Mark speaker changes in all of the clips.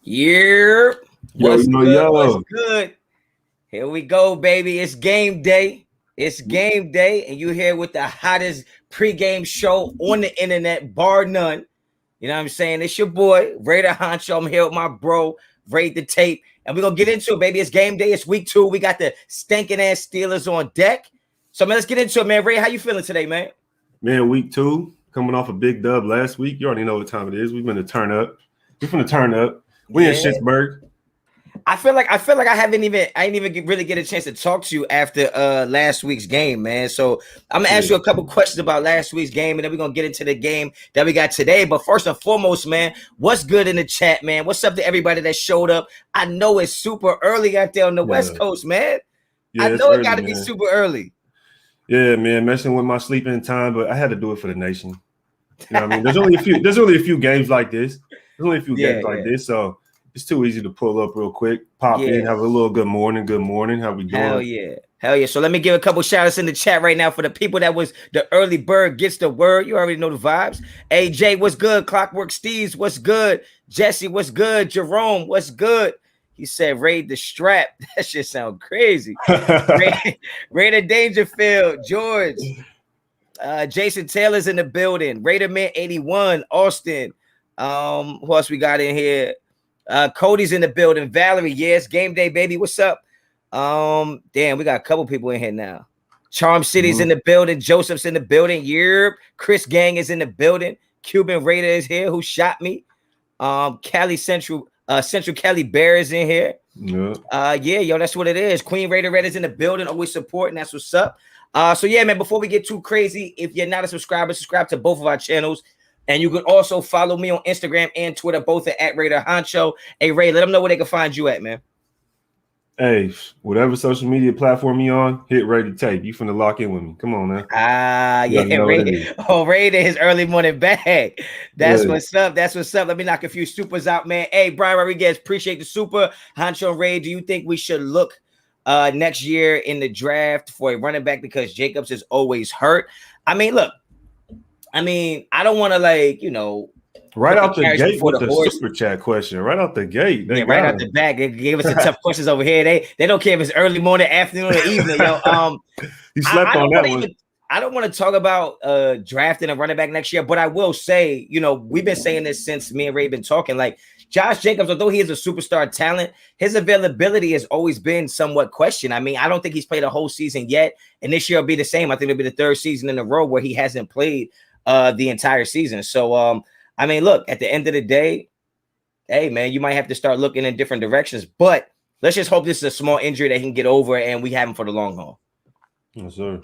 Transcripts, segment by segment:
Speaker 1: Yeah.
Speaker 2: Yo,
Speaker 1: What's good? What's
Speaker 2: yo.
Speaker 1: good? Here we go, baby. It's game day. It's game day, and you're here with the hottest pregame show on the internet, bar none. You know what I'm saying? It's your boy, Raider Honch. I'm here with my bro, Raid the Tape. And we're going to get into it, baby. It's game day. It's week 2. We got the stinking ass Steelers on deck. So, man, let's get into it, man. Ray, how you feeling today, man?
Speaker 2: Man, week 2, coming off a big dub last week. You already know what time it is. We've been to turn up. We're going to turn up. We in Schittsburg.
Speaker 1: I feel like I didn't even really get a chance to talk to you after last week's game, man. So I'm gonna ask you a couple questions about last week's game, and then we're gonna get into the game that we got today. But first and foremost, man, what's good in the chat, man? What's up to everybody that showed up? I know it's super early out there on the West Coast, man. I know it gotta be super early.
Speaker 2: Yeah, man, messing with my sleeping time, but I had to do it for the nation. You know what I mean? There's only a few games like this. This, so it's too easy to pull up real quick, pop in, have a little good morning. How we doing?
Speaker 1: Hell yeah. So let me give a couple shout outs in the chat right now for the people that was the early bird gets the word. You already know the vibes. AJ, what's good? Clockwork Steves, what's good? Jesse, what's good? Jerome, what's good? He said, raid the strap. That shit sound crazy. Raider Dangerfield, George. Jason Taylor's in the building. Raiderman 81, Austin. Who else we got in here? Cody's in the building. Valerie, yes, game day, baby. What's up? Damn, we got a couple people in here now. Charm City's in the building. Joseph's in the building. Chris Gang is in the building. Cuban Raider is here, who shot me. Cali Central Cali Bear is in here. Yo, that's what it is. Queen Raider is in the building, always supporting. That's what's up. So yeah, man, before we get too crazy, if you're not a subscriber, subscribe to both of our channels. And you can also follow me on Instagram and Twitter, both at Raider Honcho. Hey, Ray, let them know where they can find you at, man.
Speaker 2: Hey, whatever social media platform you on, hit Ray the Tape. You finna lock in with me. Come on, man.
Speaker 1: Ray to his early morning bag. That's what's up. That's what's up. Let me knock a few supers out, man. Hey, Brian Rodriguez, appreciate the super. Honcho and Ray, do you think we should look next year in the draft for a running back because Jacobs is always hurt? I mean, look. I don't want to
Speaker 2: right out the gate with the super chat question. Right out the gate.
Speaker 1: Right out the back. They gave us the tough questions over here. They don't care if it's early morning, afternoon, or evening. Yo,
Speaker 2: you slept on that one.
Speaker 1: I don't want to talk about drafting a running back next year, but I will say, we've been saying this since me and Ray been talking. Like Josh Jacobs, although he is a superstar talent, his availability has always been somewhat questioned. I don't think he's played a whole season yet, and this year will be the same. I think it'll be the third season in a row where he hasn't played the entire season. So look, at the end of the day, hey man, you might have to start looking in different directions, but let's just hope this is a small injury that he can get over and we have him for the long haul.
Speaker 2: Yes, sir.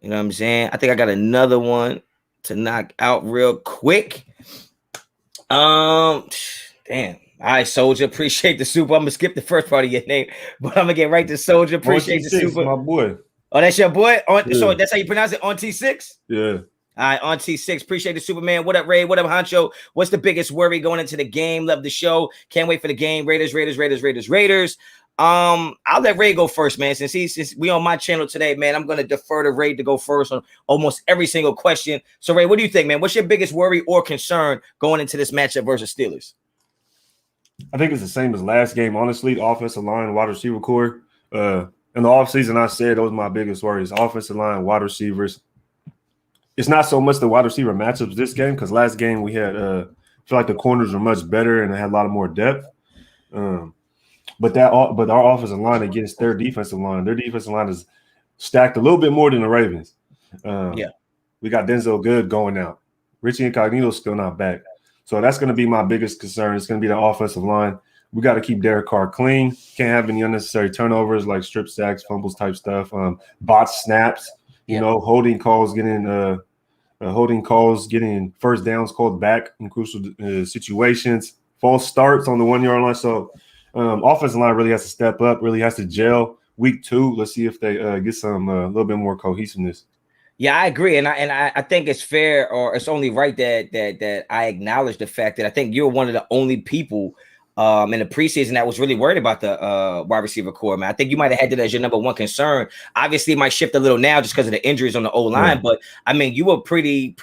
Speaker 1: You know what I'm saying? I think I got another one to knock out real quick. Damn. All right, Soldier, appreciate the super. I'm gonna skip the first part of your name, but I'm gonna get right to Soldier. Appreciate the super.
Speaker 2: My boy.
Speaker 1: Oh, that's your boy? So that's how you pronounce it? On T6?
Speaker 2: Yeah.
Speaker 1: All right, on T6. Appreciate the Superman. What up, Ray? What up, Honcho? What's the biggest worry going into the game? Love the show. Can't wait for the game. Raiders. I'll let Ray go first, man. Since we on my channel today, man, I'm gonna defer to Ray to go first on almost every single question. So, Ray, what do you think, man? What's your biggest worry or concern going into this matchup versus Steelers?
Speaker 2: I think it's the same as last game, honestly. Offensive line, wide receiver core. In the offseason, I said those are my biggest worries. Offensive line, wide receivers. It's not so much the wide receiver matchups this game because last game we had I feel like the corners were much better and they had a lot of more depth. But our offensive line against their defensive line is stacked a little bit more than the Ravens. We got Denzel Good going out. Richie Incognito's still not back. So that's going to be my biggest concern. It's going to be the offensive line. We got to keep Derek Carr clean. Can't have any unnecessary turnovers like strip sacks, fumbles type stuff, bot snaps. Holding calls, getting first downs called back in crucial situations, false starts on the 1 yard line. So offensive line really has to step up, really has to gel. Week 2, let's see if they get some a little bit more cohesiveness.
Speaker 1: Yeah, I agree, and I think it's fair, or it's only right that I acknowledge the fact that I think you're one of the only people in the preseason that was really worried about the wide receiver core, man. I think you might have had that as your number one concern. Obviously, it might shift a little now just because of the injuries on the O-line, but you were pretty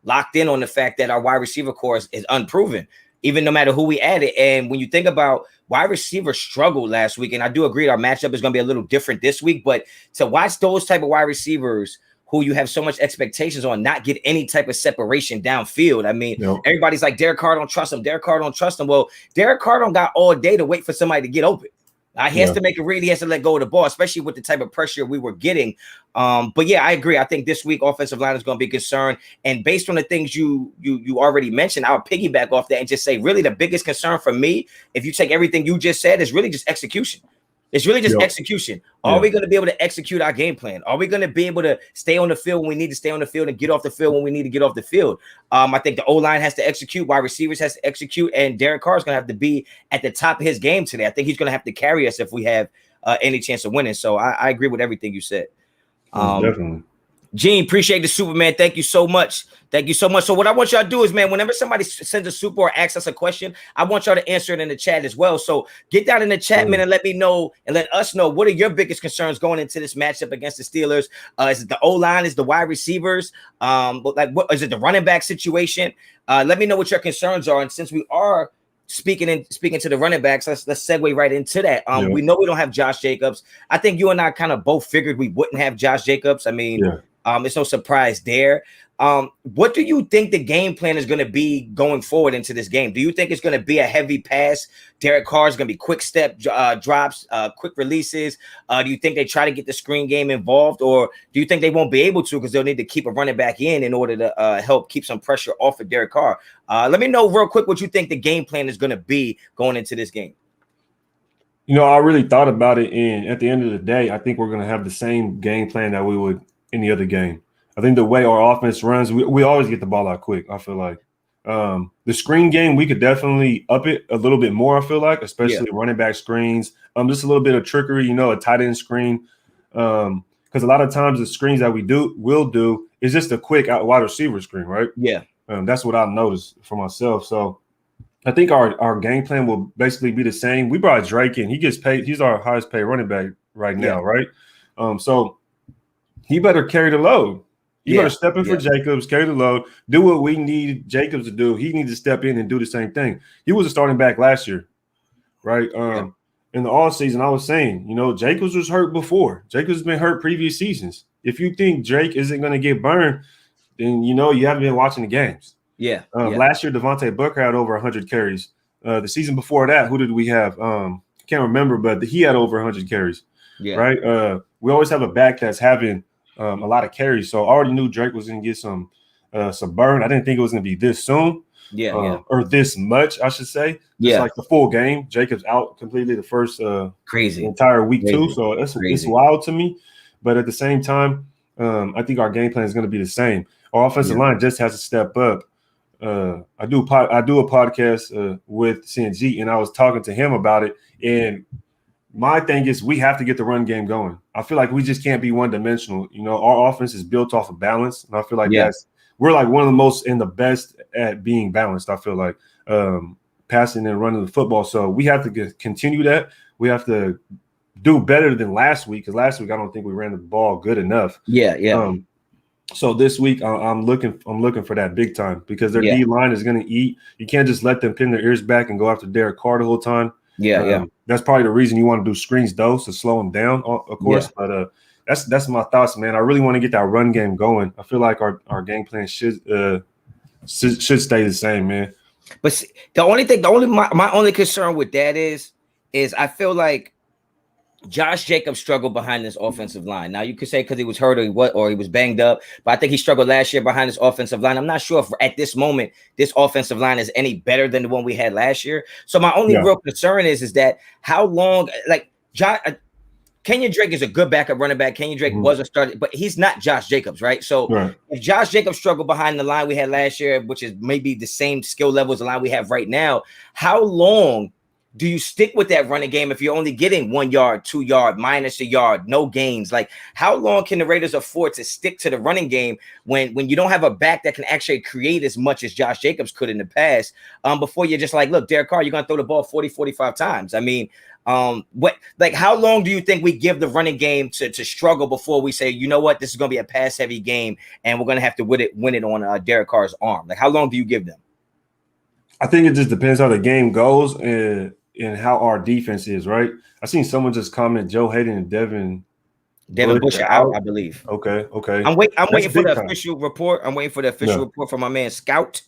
Speaker 1: locked in on the fact that our wide receiver core is unproven. even no matter who we added. And when you think about wide receivers struggled last week, and I do agree our matchup is going to be a little different this week, but to watch those type of wide receivers who you have so much expectations on not get any type of separation downfield. I mean, everybody's like, Derek Carr, don't trust him. Derek Carr, don't trust him. Well, Derek Carr don't got all day to wait for somebody to get open. He has to make a read. He has to let go of the ball, especially with the type of pressure we were getting. But yeah, I agree. I think this week offensive line is going to be concerned. And based on the things you already mentioned, I'll piggyback off that and just say, really, the biggest concern for me, if you take everything you just said, is really just execution. It's really just execution. Are we going to be able to execute our game plan? Are we going to be able to stay on the field when we need to stay on the field and get off the field when we need to get off the field? I think the O-line has to execute, wide receivers has to execute, and Derek Carr is going to have to be at the top of his game today. I think he's going to have to carry us if we have any chance of winning. So I agree with everything you said.
Speaker 2: Definitely.
Speaker 1: Gene, appreciate the super, man. Thank you so much. Thank you so much. So what I want y'all to do is, man, whenever somebody sends a super or asks us a question, I want y'all to answer it in the chat as well. So get down in the chat, man, and let me know and let us know what are your biggest concerns going into this matchup against the Steelers. Is it the O-line? Is the wide receivers? Like, what is it, the running back situation? Let me know what your concerns are. And since we are speaking to the running backs, let's segue right into that. We know we don't have Josh Jacobs. I think you and I kind of both figured we wouldn't have Josh Jacobs. I mean, it's no surprise there. What do you think the game plan is going to be going forward into this game? Do you think it's going to be a heavy pass? Derek Carr is going to be quick step drops, quick releases. Do you think they try to get the screen game involved, or do you think they won't be able to because they'll need to keep a running back in order to help keep some pressure off of Derek Carr? Let me know real quick what you think the game plan is going to be going into this game.
Speaker 2: You know, I really thought about it, and at the end of the day, I think we're going to have the same game plan that we would any other game. I think the way our offense runs, we always get the ball out quick. I feel like the screen game, we could definitely up it a little bit more. I feel like, especially running back screens, just a little bit of trickery, a tight end screen. Because a lot of times the screens that will do is just a quick out wide receiver screen, right? Yeah. That's what I've noticed for myself. So I think our game plan will basically be the same. We brought Drake in. He gets paid. He's our highest paid running back right now, right? So he better carry the load. You better step in for Jacobs, carry the load, do what we need Jacobs to do. He needs to step in and do the same thing. He was a starting back last year, right? In the offseason, I was saying, Jacobs was hurt before. Jacobs has been hurt previous seasons. If you think Drake isn't going to get burned, then you haven't been watching the games. Last year, Devontae Booker had over 100 carries. The season before that, who did we have? Can't remember, but he had over 100 carries, right? We always have a back that's having a lot of carries. So I already knew Drake was going to get some burn. I didn't think it was going to be this soon. Or this much, I should say. It's like the full game. Jacobs out completely the first entire week too. So it's wild to me. But at the same time, I think our game plan is going to be the same. Our offensive line just has to step up. I do a podcast with CNG, and I was talking to him about it. And my thing is we have to get the run game going. I feel like we just can't be one-dimensional. Our offense is built off of balance, and I feel like we're like one of the most and the best at being balanced. I feel like passing and running the football. So we have to continue that. We have to do better than last week, because last week I don't think we ran the ball good enough. So this week I'm looking for that big time, because their D line is going to eat. You can't just let them pin their ears back and go after Derek Carr the whole time. That's probably the reason you want to do screens, though, to slow him down, of course. But that's my thoughts, man. I really want to get that run game going. I feel like our game plan should stay the same, man.
Speaker 1: But my only concern with that is I feel like Josh Jacobs struggled behind this offensive line. Now, you could say because he was hurt or he was banged up, but I think he struggled last year behind this offensive line. I'm not sure if at this moment this offensive line is any better than the one we had last year. So my only real concern is that how long, like Kenyon Drake is a good backup running back. Kenyon Drake was a starter, but he's not Josh Jacobs, right? So if Josh Jacobs struggled behind the line we had last year, which is maybe the same skill level as the line we have right now, how long do you stick with that running game if you're only getting 1 yard, 2 yard, minus a yard, no gains? Like, how long can the Raiders afford to stick to the running game when you don't have a back that can actually create as much as Josh Jacobs could in the past, before you're just like, look, Derek Carr, you're going to throw the ball 40, 45 times. I mean, how long do you think we give the running game to struggle before we say, you know what, this is going to be a pass heavy game and we're going to have to win it on Derek Carr's arm? Like, how long do you give them?
Speaker 2: I think it just depends how the game goes and how our defense is, right? I seen someone just comment Joe Hayden and Devin
Speaker 1: Bush
Speaker 2: are
Speaker 1: are out,
Speaker 2: out.
Speaker 1: I believe.
Speaker 2: Okay.
Speaker 1: I'm
Speaker 2: That's
Speaker 1: waiting for
Speaker 2: big
Speaker 1: the
Speaker 2: time.
Speaker 1: official report. I'm waiting for the official
Speaker 2: Yeah,
Speaker 1: report from my man Scout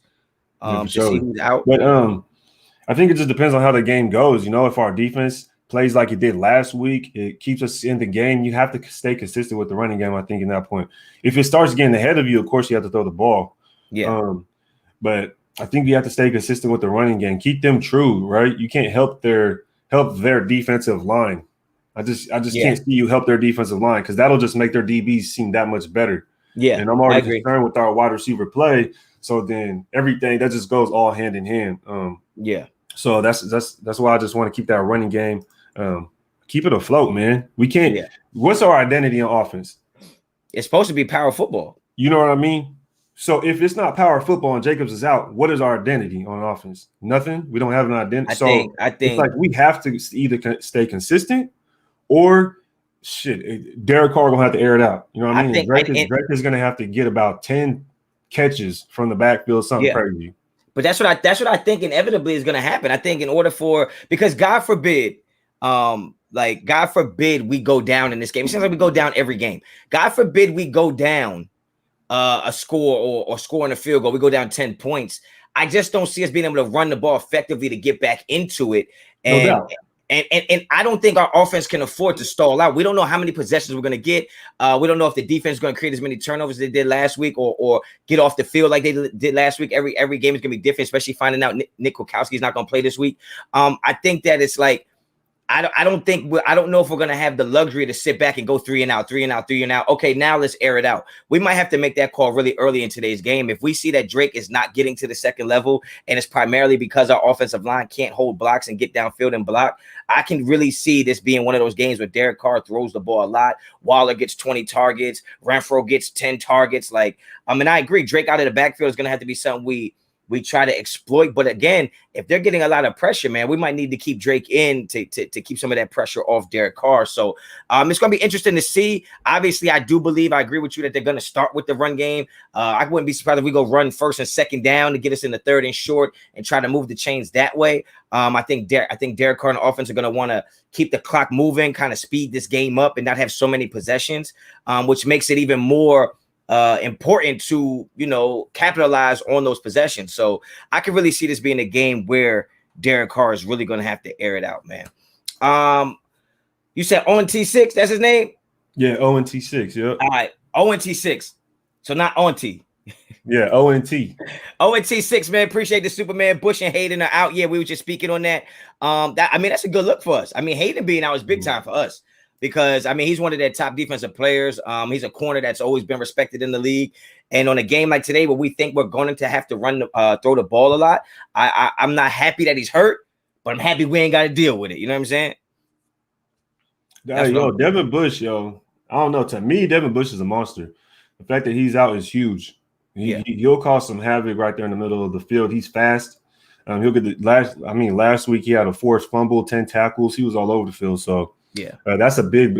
Speaker 2: yeah, for
Speaker 1: to see
Speaker 2: sure.
Speaker 1: who's out.
Speaker 2: But I think it just depends on how the game goes. You know, if our defense plays like it did last week, it keeps us in the game. You have to stay consistent with the running game, I think, in that point. If it starts getting ahead of you, of course, you have to throw the ball.
Speaker 1: Yeah.
Speaker 2: But I think you have to stay consistent with the running game. Keep them true, right? You can't help their defensive line. I just can't see you help their defensive line because that'll just make their DBs seem that much better.
Speaker 1: Yeah,
Speaker 2: And I'm
Speaker 1: I
Speaker 2: already
Speaker 1: agree.
Speaker 2: concerned with our wide receiver play. So then everything that just goes all hand in hand. So that's why I just want to keep that running game, keep it afloat, man. We can't.
Speaker 1: Yeah.
Speaker 2: What's our identity in offense?
Speaker 1: It's supposed to be power football.
Speaker 2: You know what I mean? So if it's not power football and Jacobs is out, what is our identity on offense? Nothing. We don't have an identity.
Speaker 1: I think
Speaker 2: it's like we have to either stay consistent or shit. Derek Carr gonna have to air it out. You know what I mean? Drake is gonna have to get about 10 catches from the backfield, something crazy.
Speaker 1: But that's what I think inevitably is gonna happen. I think in order because God forbid, God forbid we go down in this game. It seems like we go down every game. God forbid we go down a score or scoring a field goal. We go down 10 points. I just don't see us being able to run the ball effectively to get back into it. And
Speaker 2: no doubt.
Speaker 1: And I don't think our offense can afford to stall out. We don't know how many possessions we're going to get. We don't know if the defense is going to create as many turnovers as they did last week or get off the field like they did last week. Every game is going to be different, especially finding out Nick Kwiatkowski is not going to play this week. I think that it's like, I don't know if we're going to have the luxury to sit back and go 3 and out. Okay, now let's air it out. We might have to make that call really early in today's game. If we see that Drake is not getting to the second level and it's primarily because our offensive line can't hold blocks and get downfield and block, I can really see this being one of those games where Derek Carr throws the ball a lot. Waller gets 20 targets. Renfro gets 10 targets. I agree. Drake out of the backfield is going to have to be something we try to exploit. But again, if they're getting a lot of pressure, man, we might need to keep Drake in to keep some of that pressure off Derek Carr. So it's going to be interesting to see. Obviously, I agree with you that they're going to start with the run game. I wouldn't be surprised if we go run first and second down to get us in the third and short and try to move the chains that way. I think Derek Carr and the offense are going to want to keep the clock moving, kind of speed this game up and not have so many possessions, which makes it even more important to capitalize on those possessions. So I can really see this being a game where Derek Carr is really going to have to air it out, man. You said ONT6, that's his name?
Speaker 2: Yeah, ONT6, yep.
Speaker 1: All right, ONT6. So not ONT.
Speaker 2: Yeah, ONT.
Speaker 1: ONT6, man. Appreciate the Superman. Bush and Hayden are out. Yeah, we were just speaking on that. That's a good look for us. Hayden being out is big time for us. Because he's one of their top defensive players. He's a corner that's always been respected in the league. And on a game like today, where we think we're going to have to throw the ball a lot, I'm not happy that he's hurt, but I'm happy we ain't got to deal with it. You know what I'm saying?
Speaker 2: Devin Bush, I don't know. To me, Devin Bush is a monster. The fact that he's out is huge. He'll cause some havoc right there in the middle of the field. He's fast. He'll get last week he had a forced fumble, 10 tackles. He was all over the field. So.
Speaker 1: Yeah,
Speaker 2: that's a big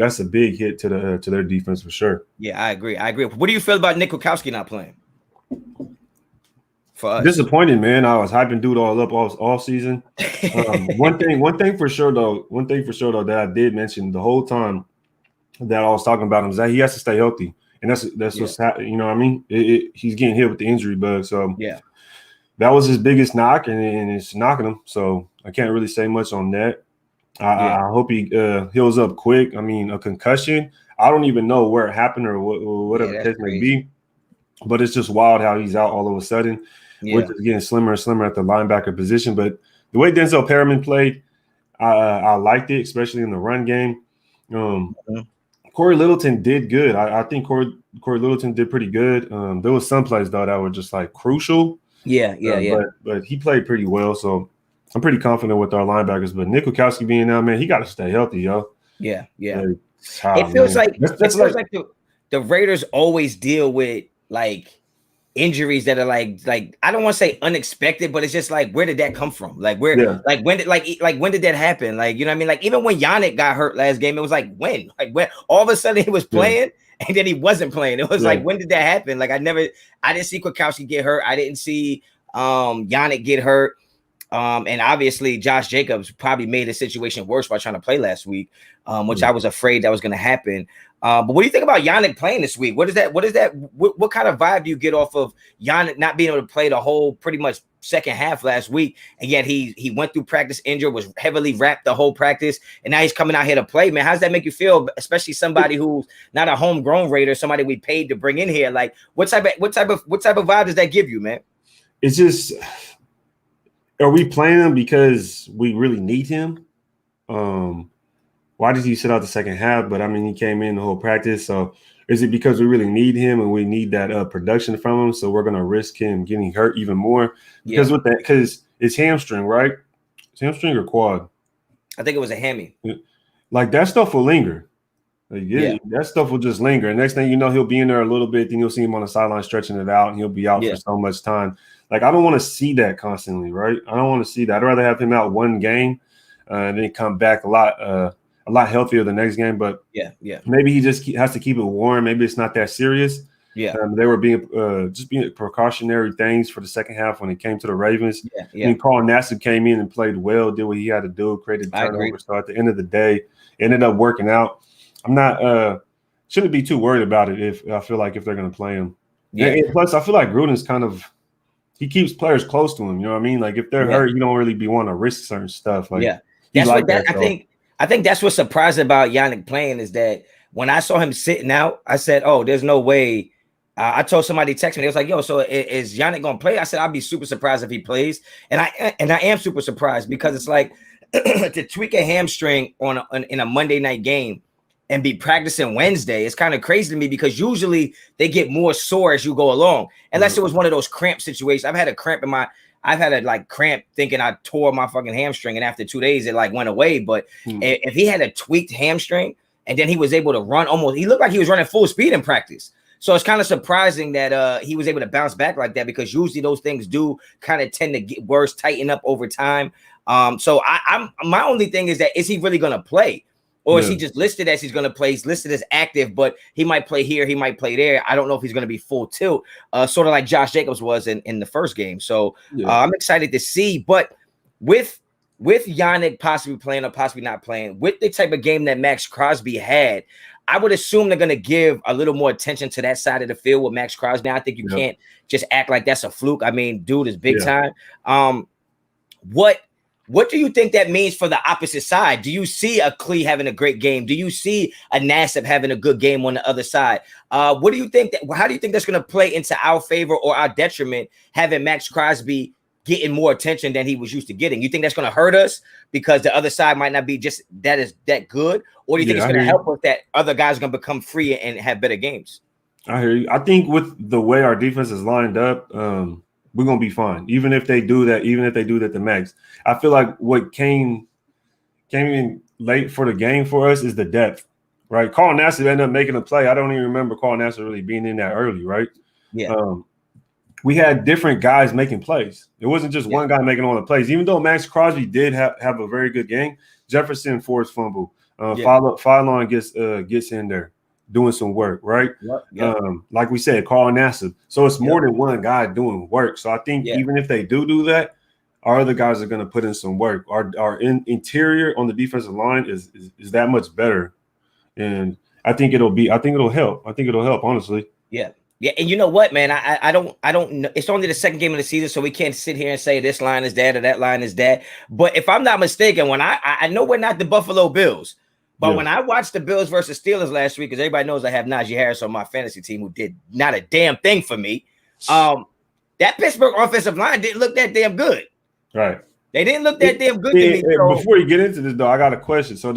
Speaker 2: hit to their defense for sure.
Speaker 1: Yeah, I agree. What do you feel about Nick Kwiatkowski not playing? For us,
Speaker 2: disappointed, man. I was hyping dude all up all season. One thing for sure though that I did mention the whole time that I was talking about him is that he has to stay healthy, and that's what's happening. You know what I mean? He's getting hit with the injury bug, so that was his biggest knock, and it's knocking him. So I can't really say much on that. I hope he heals up quick. A concussion, I don't even know where it happened or whatever the case may be, but it's just wild how he's out all of a sudden. We're just getting slimmer and slimmer at the linebacker position. But the way Denzel Perriman played, I liked it, especially in the run game. Corey Littleton did good. I think Corey Littleton did pretty good. There was some plays, though, that were just, crucial. But he played pretty well, so – I'm pretty confident with our linebackers, but Nick Kwiatkowski being out, man, he got to stay healthy, yo.
Speaker 1: Yeah. It feels like the Raiders always deal with injuries that are I don't want to say unexpected, but it's just where did that come from? When did that happen? You know what I mean? Even when Yannick got hurt last game, it was when all of a sudden he was playing and then he wasn't playing. It was when did that happen? I didn't see Kwiatkowski get hurt. I didn't see Yannick get hurt. And obviously Josh Jacobs probably made the situation worse by trying to play last week, which I was afraid that was going to happen. But what do you think about Yannick playing this week? What kind of vibe do you get off of Yannick not being able to play the whole pretty much second half last week? And yet he went through practice injured, was heavily wrapped the whole practice, and now he's coming out here to play, man. How does that make you feel? Especially somebody who's not a homegrown Raider, somebody we paid to bring in here. Like what type of vibe does that give you, man?
Speaker 2: It's just, are we playing him because we really need him? Why did he sit out the second half? But I mean, he came in the whole practice. So is it because we really need him and we need that production from him? So we're going to risk him getting hurt even more because because it's hamstring, right? It's hamstring or quad?
Speaker 1: I think it was a hammy.
Speaker 2: Like that stuff will linger. That stuff will just linger. And next thing you know, he'll be in there a little bit. Then you'll see him on the sideline stretching it out, and he'll be out for so much time. Like I don't want to see that constantly, right? I don't want to see that. I'd rather have him out one game and then come back a lot healthier the next game. But maybe he just has to keep it warm. Maybe it's not that serious. They were being precautionary things for the second half when it came to the Ravens. And Carl Nassib came in and played well, did what he had to do, created turnover. So at the end of the day, it ended up working out. I'm not shouldn't be too worried about it if they're going to play him. And plus, I feel like Gruden's he keeps players close to him. You know what I mean? Like if they're hurt, you don't really be wanting to risk certain stuff. Like
Speaker 1: I think that's what's surprising about Yannick playing is that when I saw him sitting out, I said, "Oh, there's no way." I told somebody text me. They was like, "Yo, so is Yannick gonna play?" I said, "I'll be super surprised if he plays," and I am super surprised because it's like to tweak a hamstring in a Monday night game and be practicing Wednesday. It's kind of crazy to me because usually they get more sore as you go along, unless it was one of those cramp situations. I've had a cramp cramp thinking I tore my fucking hamstring, and after 2 days it like went away. But if he had a tweaked hamstring and then he was able to run he looked like he was running full speed in practice. So it's kind of surprising that he was able to bounce back like that because usually those things do kind of tend to get worse, tighten up over time. So my only thing is that is he really gonna play? Or is he just listed as he's going to play? He's listed as active, but he might play here, he might play there. I don't know if he's going to be full tilt, sort of like Josh Jacobs was in the first game. So I'm excited to see. But with Yannick possibly playing or possibly not playing, with the type of game that Max Crosby had, I would assume they're going to give a little more attention to that side of the field with Max Crosby. I think you can't just act like that's a fluke. I mean, dude is big time. What do you think that means for the opposite side? Do you see a Klee having a great game? Do you see a Nassib having a good game on the other side? What do you think how do you think that's going to play into our favor or our detriment, having Max Crosby getting more attention than he was used to getting? You think that's going to hurt us because the other side might not be just that good? Or do you think it's going to help us that other guys are going to become free and have better games?
Speaker 2: I hear you. I think with the way our defense is lined up, we're gonna be fine. Even if they do that to Max. I feel like what came in late for the game for us is the depth, right? Carl Nassib ended up making a play. I don't even remember Carl Nassib really being in that early, right? We had different guys making plays. It wasn't just one guy making all the plays. Even though Max Crosby did have a very good game, Jefferson forced fumble. Phylon gets in there doing some work, right? Like we said, Carl Nassib. So it's more than one guy doing work. So I think even if they do that, our other guys are going to put in some work. Our interior on the defensive line is that much better, and I think it'll help. I think it'll help, honestly.
Speaker 1: Yeah, and you know what, man? I don't know. It's only the second game of the season, so we can't sit here and say this line is that or that line is that. But if I'm not mistaken, when I know we're not the Buffalo Bills. But when I watched the Bills versus Steelers last week, because everybody knows I have Najee Harris on my fantasy team who did not a damn thing for me, that Pittsburgh offensive line didn't look that damn good.
Speaker 2: Right.
Speaker 1: They didn't look that damn good to me.
Speaker 2: Before you get into this, though, I got a question. So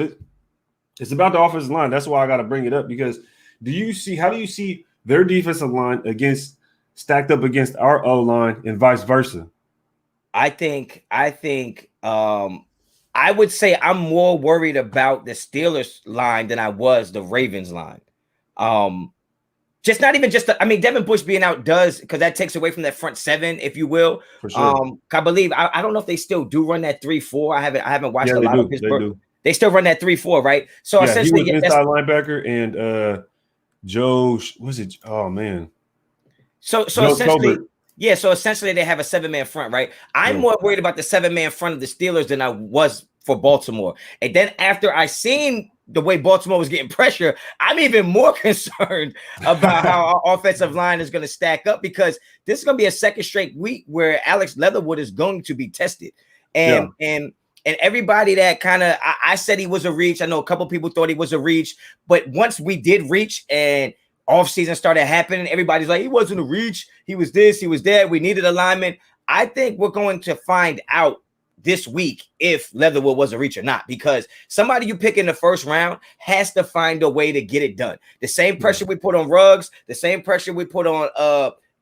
Speaker 2: it's about the offensive line. That's why I got to bring it up, because how do you see their defensive line stacked up against our O-line and vice versa?
Speaker 1: I think I would say I'm more worried about the Steelers line than I was the Ravens line. Devin Bush being out does, because that takes away from that front seven, if you will.
Speaker 2: For sure.
Speaker 1: I believe I don't know if they still do run that 3-4. I haven't watched a lot of Pittsburgh. They still run that 3-4, right? So essentially,
Speaker 2: he was inside linebacker, and Joe, was it? Oh man.
Speaker 1: So essentially, Yeah, so essentially they have a 7-man front, right? I'm more worried about the 7-man front of the Steelers than I was for Baltimore. And then after I seen the way Baltimore was getting pressure, I'm even more concerned about how our offensive line is going to stack up, because this is going to be a second straight week where Alex Leatherwood is going to be tested. And everybody that kind of I said he was a reach. I know a couple people thought he was a reach, but once we did reach and offseason started happening, everybody's like, he wasn't a reach. He was this, he was that. We needed alignment. I think we're going to find out this week if Leatherwood was a reach or not, because somebody you pick in the first round has to find a way to get it done. The same pressure we put on Ruggs, the same pressure we put on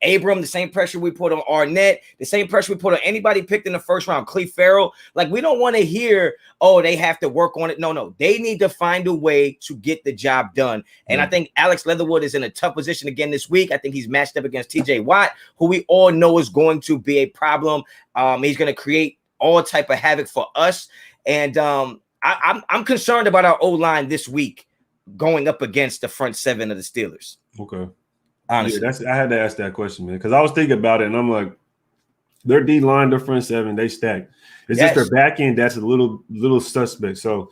Speaker 1: Abram, the same pressure we put on Arnett, the same pressure we put on anybody picked in the first round, Cleve Farrell. Like, we don't want to hear, oh, they have to work on it. No. They need to find a way to get the job done. And I think Alex Leatherwood is in a tough position again this week. I think he's matched up against TJ Watt, who we all know is going to be a problem. He's going to create all type of havoc for us. And I'm concerned about our O-line this week going up against the front seven of the Steelers.
Speaker 2: Okay.
Speaker 1: Honestly,
Speaker 2: I had to ask that question, man, because I was thinking about it, and I'm like, their D line, their front seven, they stack. It's just their back end that's a little suspect. So,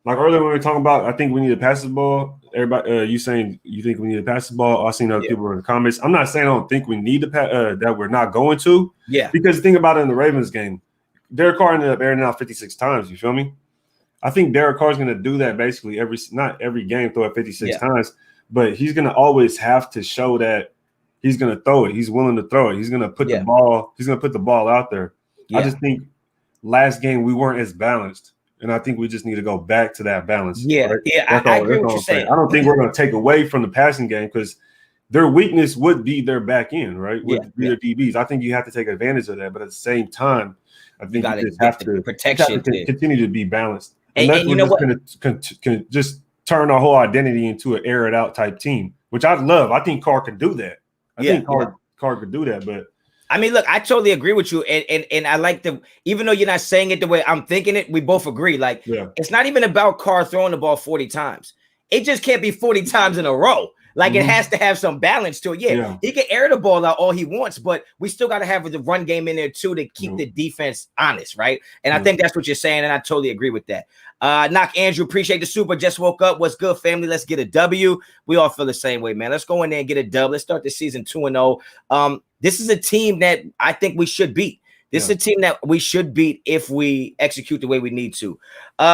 Speaker 2: like earlier when we were talking about, I think we need to pass the ball. Everybody, you saying you think we need to pass the ball? I've seen other people in the comments. I'm not saying I don't think we need to pass, that we're not going to.
Speaker 1: Yeah.
Speaker 2: Because think about it in the Ravens game, Derek Carr ended up airing out 56 times. You feel me? I think Derek Carr is going to do that basically not every game, throw it 56 times. But he's going to always have to show that he's going to throw it. He's willing to throw it. He's going to put the ball. He's going to put the ball out there. I just think last game we weren't as balanced, and I think we just need to go back to that balance.
Speaker 1: Right? I agree with what you're saying.
Speaker 2: I don't think we're going to take away from the passing game, because their weakness would be their back end, right? Would be their DBs. I think you have to take advantage of that, but at the same time, I think you just have to continue to be balanced.
Speaker 1: And you know what?
Speaker 2: Can just turn our whole identity into an air it out type team, which I love. I think Carr could do that. I think Carr could do that. But
Speaker 1: I mean, look, I totally agree with you. And I like even though you're not saying it the way I'm thinking it, we both agree. Like, it's not even about Carr throwing the ball 40 times. It just can't be 40 times in a row. Like, it has to have some balance to it. Yeah, he can air the ball out all he wants, but we still got to have the run game in there too to keep the defense honest, right? And I think that's what you're saying, and I totally agree with that. Knock Andrew, appreciate the super. Just woke up. What's good, family? Let's get a W. We all feel the same way, man. Let's go in there and get a dub. Let's start the season 2-0. This is a team that I think we should beat. This is a team that we should beat if we execute the way we need to.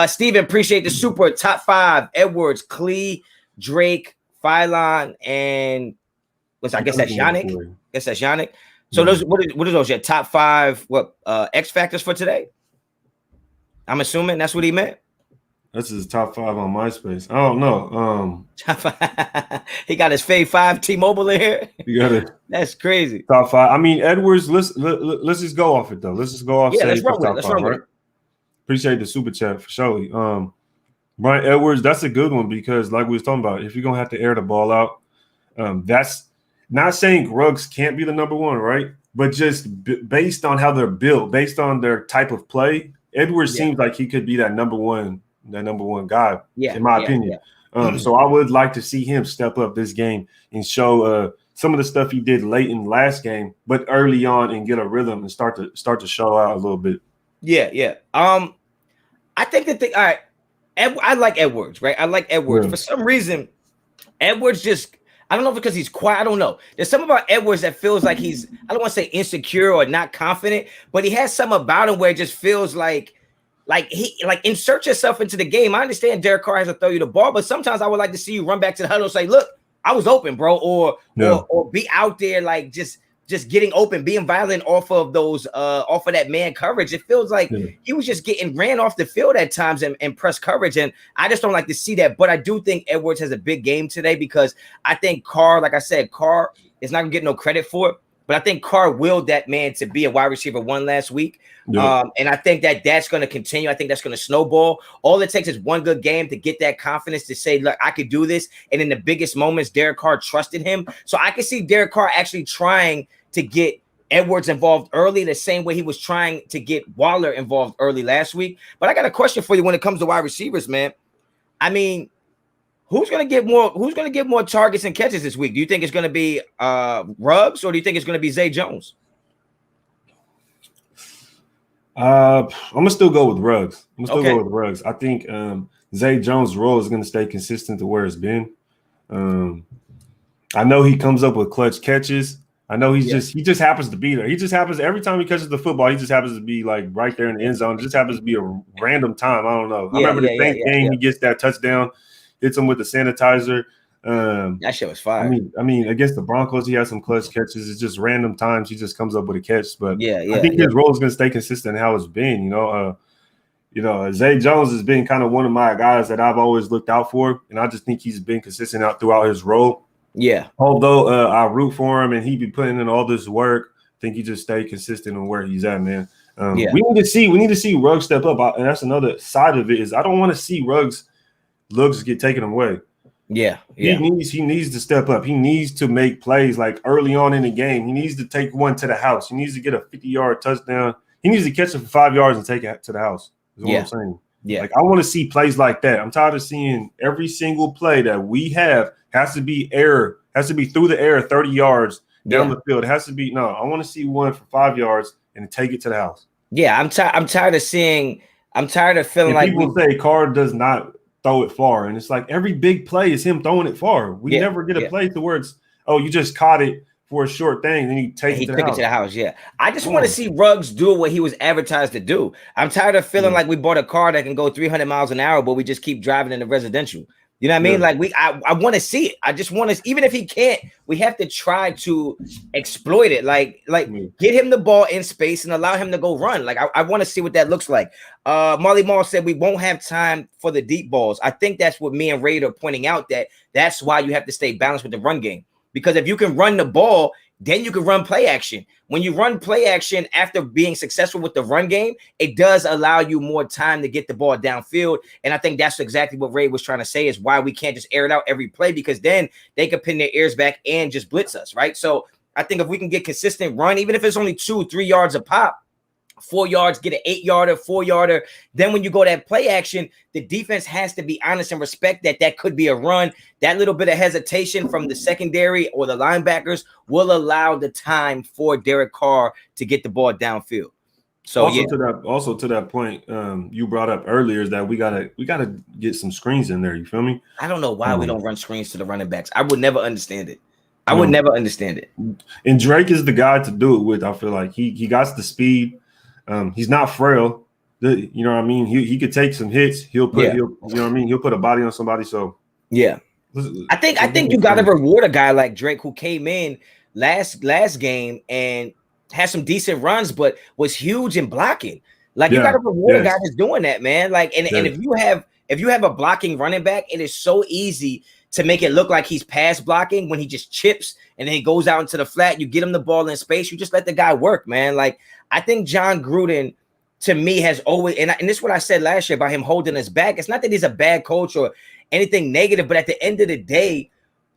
Speaker 1: Steven, appreciate the super. Top 5: Edwards, Klee, Drake, Phylon, and I guess that's Yannick. So those what are those? Your top 5 X factors for today? I'm assuming that's what he meant.
Speaker 2: That's his top 5 on MySpace. I don't know.
Speaker 1: He got his Fave 5 T-Mobile in here.
Speaker 2: You got it.
Speaker 1: That's crazy.
Speaker 2: Top 5. I mean, Edwards. Let's just go off it though. Let's just go off.
Speaker 1: Yeah, let's run with it. Right?
Speaker 2: Appreciate the super chat for surely. Brian Edwards, that's a good one, because like we was talking about, if you're gonna have to air the ball out, that's not saying Ruggs can't be the number one, right? But just based on how they're built, based on their type of play, Edwards seems like he could be that number one guy, in my opinion. So I would like to see him step up this game and show some of the stuff he did late in last game, but early on, and get a rhythm and start to show out a little bit.
Speaker 1: Yeah. I think all right. I like Edwards, right? I like Edwards. For some reason, Edwards just, I don't know if because he's quiet. I don't know. There's something about Edwards that feels like he's, I don't want to say insecure or not confident, but he has something about him where it just feels like insert yourself into the game. I understand Derek Carr has to throw you the ball, but sometimes I would like to see you run back to the huddle and say, look, I was open, bro, or be out there like just getting open, being violent off of that man coverage. It feels like he was just getting ran off the field at times and press coverage. And I just don't like to see that. But I do think Edwards has a big game today, because I think Carr, like I said, Carr is not going to get no credit for it. But I think Carr willed that man to be a wide receiver 1 last week. And I think that's going to continue. I think that's going to snowball. All it takes is one good game to get that confidence to say, look, I could do this. And in the biggest moments, Derek Carr trusted him. So I can see Derek Carr actually trying to get Edwards involved early, the same way he was trying to get Waller involved early last week. But I got a question for you when it comes to wide receivers, man. I mean, Who's gonna get more targets and catches this week? Do you think it's gonna be Ruggs, or do you think it's gonna be Zay Jones?
Speaker 2: I'm gonna still go with Ruggs. I think Zay Jones' role is gonna stay consistent to where it's been. I know he comes up with clutch catches. I know he just happens to be there. He just happens every time he catches the football. He just happens to be like right there in the end zone. It just happens to be a random time. I don't know. I remember the same game. He gets that touchdown, hits him with the sanitizer.
Speaker 1: That shit was fire.
Speaker 2: I mean, against the Broncos, he has some clutch catches. It's just random times he just comes up with a catch. But I think his role is going to stay consistent how it's been. Zay Jones has been kind of one of my guys that I've always looked out for, and I just think he's been consistent out throughout his role.
Speaker 1: Yeah.
Speaker 2: Although I root for him and he be putting in all this work, I think he just stayed consistent on where he's at, man. We need to see Ruggs step up, and that's another side of it. Is I don't want to see Ruggs looks get taken away.
Speaker 1: Yeah.
Speaker 2: He needs to step up. He needs to make plays like early on in the game. He needs to take one to the house. He needs to get a 50-yard touchdown. He needs to catch it for 5 yards and take it to the house. Is what I'm saying.
Speaker 1: Yeah.
Speaker 2: Like I want to see plays like that. I'm tired of seeing every single play that we have has to be through the air 30 yards down the field. It has to be I want to see one for 5 yards and take it to the house.
Speaker 1: Yeah, I'm tired of feeling
Speaker 2: and
Speaker 1: like
Speaker 2: people say Carr does not throw it far, and it's like every big play is him throwing it far. We never get a play to where it's you just caught it for a short thing, then you take it to the house.
Speaker 1: Yeah, I just want to see Ruggs do what he was advertised to do. I'm tired of feeling like we bought a car that can go 300 miles an hour, but we just keep driving in the residential. You know what I mean? Like I want to see it. I just want to, even if he can't, we have to try to exploit it. Like get him the ball in space and allow him to go run. Like I want to see what that looks like. Marley Mall said we won't have time for the deep balls. I think that's what me and Raid are pointing out, that's why you have to stay balanced with the run game. Because if you can run the ball, then you can run play action. When you run play action after being successful with the run game, it does allow you more time to get the ball downfield. And I think that's exactly what Ray was trying to say, is why we can't just air it out every play, because then they can pin their ears back and just blitz us, right? So I think if we can get consistent run, even if it's only 2-3 yards a pop, 4 yards, get an 8-yarder, 4-yarder. Then when you go that play action, the defense has to be honest and respect that could be a run. That little bit of hesitation from the secondary or the linebackers will allow the time for Derek Carr to get the ball downfield. So
Speaker 2: also to that point, you brought up earlier, is that we gotta get some screens in there. You feel me?
Speaker 1: I don't know why we don't run screens to the running backs. I would never understand it. And
Speaker 2: Drake is the guy to do it with. I feel like he got the speed. He's not frail. You know what I mean? He could take some hits. He'll put a body on somebody. So
Speaker 1: I think you gotta reward a guy like Drake, who came in last game and had some decent runs, but was huge in blocking. Like you gotta reward a guy that's doing that, man. Like and if you have a blocking running back, it is so easy to make it look like he's pass blocking when he just chips and then he goes out into the flat. You get him the ball in space. You just let the guy work, man. Like I think John Gruden, to me, has always, and this is what I said last year about him holding us back. It's not that he's a bad coach or anything negative, but at the end of the day,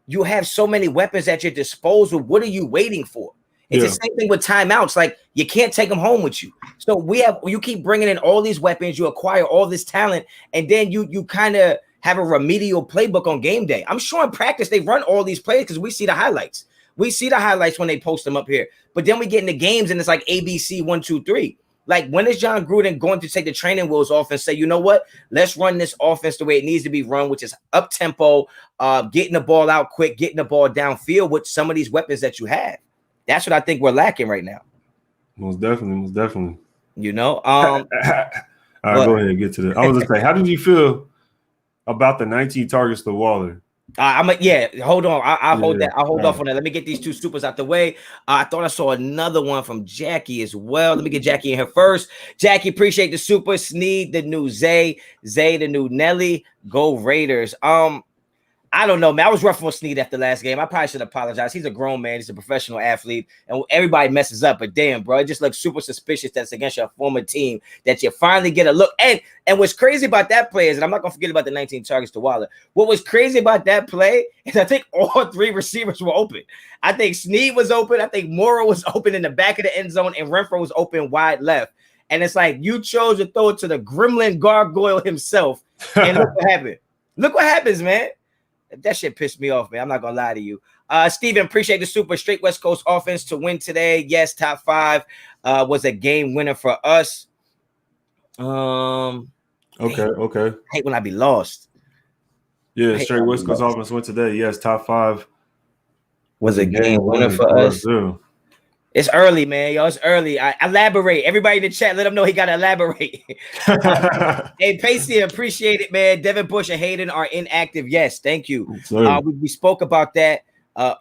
Speaker 1: you have so many weapons at your disposal. What are you waiting for? It's the same thing with timeouts. Like you can't take them home with you. So you keep bringing in all these weapons, you acquire all this talent, and then you kind of have a remedial playbook on game day. I'm sure in practice they run all these plays because we see the highlights. We see the highlights when they post them up here. But then we get in the games and it's like ABC 1, 2, 3. Like when is John Gruden going to take the training wheels off and say, you know what? Let's run this offense the way it needs to be run, which is up tempo, getting the ball out quick, getting the ball downfield with some of these weapons that you have. That's what I think we're lacking right now.
Speaker 2: Most definitely.
Speaker 1: You know,
Speaker 2: all right, go ahead and get to that. I was gonna say, how did you feel about the 19 targets to Waller?
Speaker 1: Hold on. I'll hold that. I'll hold off on that. Let me get these two supers out the way. I thought I saw another one from Jackie as well. Let me get Jackie in here first. Jackie, appreciate the super. Sneed the new Zay the new Nelly. Go Raiders. I don't know, man. I was rough on Sneed after last game. I probably should apologize. He's a grown man. He's a professional athlete, and everybody messes up. But damn, bro, it just looks super suspicious that's against your former team that you finally get a look. And what's crazy about that play is, and I'm not gonna forget about the 19 targets to Waller. What was crazy about that play is I think all three receivers were open. I think Sneed was open. I think Morrow was open in the back of the end zone, and Renfro was open wide left. And it's like you chose to throw it to the gremlin gargoyle himself, and look what happened. Look what happens, man. That shit pissed me off, man. I'm not gonna lie to you. Steven, appreciate the super straight West Coast offense to win today. Yes, top 5 was a game winner for us.
Speaker 2: Okay.
Speaker 1: I hate when I be lost.
Speaker 2: Yeah, straight West Coast offense win today. Yes, top 5
Speaker 1: was a game winner for us. Too. It's early, man. Yo, it's early. Elaborate. Everybody in the chat, let him know he got to elaborate. Hey, Pacey, appreciate it, man. Devin Bush and Hayden are inactive. Yes, thank you. We spoke about that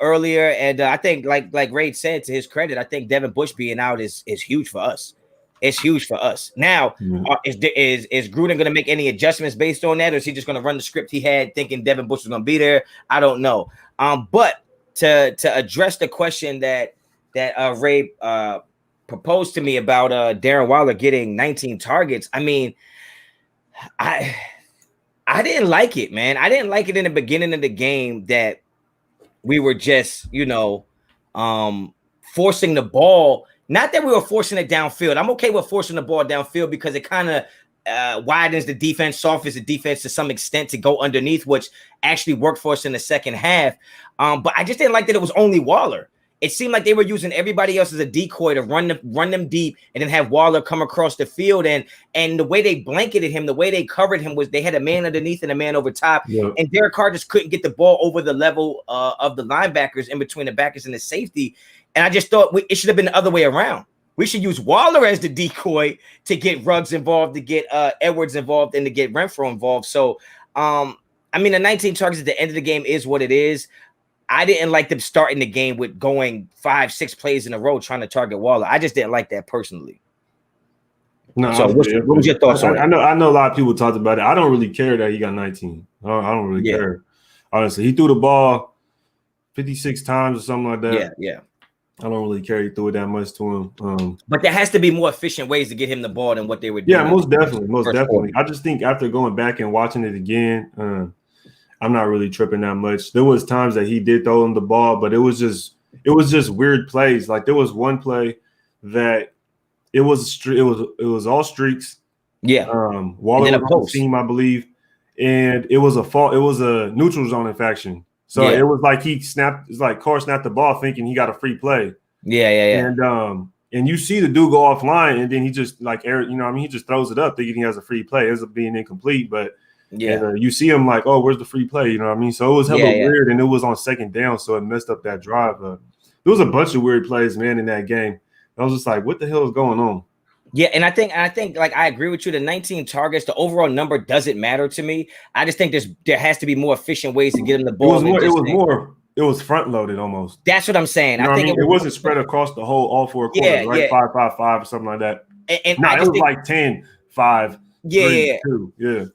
Speaker 1: earlier, and I think, like Ray said, to his credit, I think Devin Bush being out is huge for us. It's huge for us. Now, is Gruden going to make any adjustments based on that, or is he just going to run the script he had, thinking Devin Bush was going to be there? I don't know. But to address the question that Ray proposed to me about Darren Waller getting 19 targets. I mean, I didn't like it, man. I didn't like it in the beginning of the game that we were just, forcing the ball. Not that we were forcing it downfield. I'm okay with forcing the ball downfield because it kind of widens the defense, softens the defense to some extent to go underneath, which actually worked for us in the second half. But I just didn't like that it was only Waller. It seemed like they were using everybody else as a decoy to run them deep and then have Waller come across the field. And the way they blanketed him, the way they covered him was they had a man underneath and a man over top. Yeah. And Derek Carr just couldn't get the ball over the level of the linebackers in between the backers and the safety. And I just thought it should have been the other way around. We should use Waller as the decoy to get Ruggs involved, to get Edwards involved, and to get Renfro involved. So, the 19 targets at the end of the game is what it is. I didn't like them starting the game with going 5-6 plays in a row trying to target Waller. I just didn't like that personally.
Speaker 2: No,
Speaker 1: so what was your thoughts on it?
Speaker 2: I know a lot of people talked about it. I don't really care that he got 19. I don't really care. Honestly, he threw the ball 56 times or something like that.
Speaker 1: Yeah.
Speaker 2: I don't really care he threw it that much to him.
Speaker 1: But there has to be more efficient ways to get him the ball than what they were doing.
Speaker 2: Yeah, most definitely. I just think after going back and watching it again, I'm not really tripping that much. There was times that he did throw him the ball, but it was just weird plays. Like there was one play that it was all streaks.
Speaker 1: Yeah.
Speaker 2: Waller was on the team, I believe, and it was a neutral zone infraction. So it was like Carr snapped the ball thinking he got a free play.
Speaker 1: Yeah.
Speaker 2: And you see the dude go offline, and then he just he just throws it up thinking he has a free play. It ends up being incomplete, but. Yeah, and, you see him like, oh, where's the free play? You know what I mean? So it was hella weird, and it was on second down, so it messed up that drive. There was a bunch of weird plays, man, in that game. I was just like, what the hell is going on?
Speaker 1: Yeah, and I think like I agree with you. The 19 targets, the overall number doesn't matter to me. I just think there has to be more efficient ways to get him the ball.
Speaker 2: It was front loaded almost.
Speaker 1: That's what I'm saying.
Speaker 2: I think it wasn't spread across the all 4 quarters, right? 5-5-5 or something like that.
Speaker 1: And
Speaker 2: it was like 10-5.
Speaker 1: Yeah.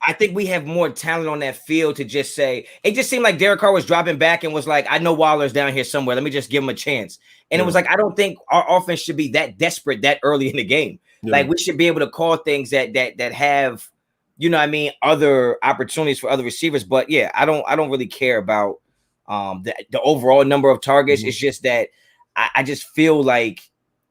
Speaker 2: I
Speaker 1: think we have more talent on that field to just say. It just seemed like Derek Carr was dropping back and was like, I know Waller's down here somewhere. Let me just give him a chance. And it was like, I don't think our offense should be that desperate that early in the game. Yeah. Like we should be able to call things that have, other opportunities for other receivers. But yeah, I don't really care about the overall number of targets. Mm-hmm. It's just that I just feel like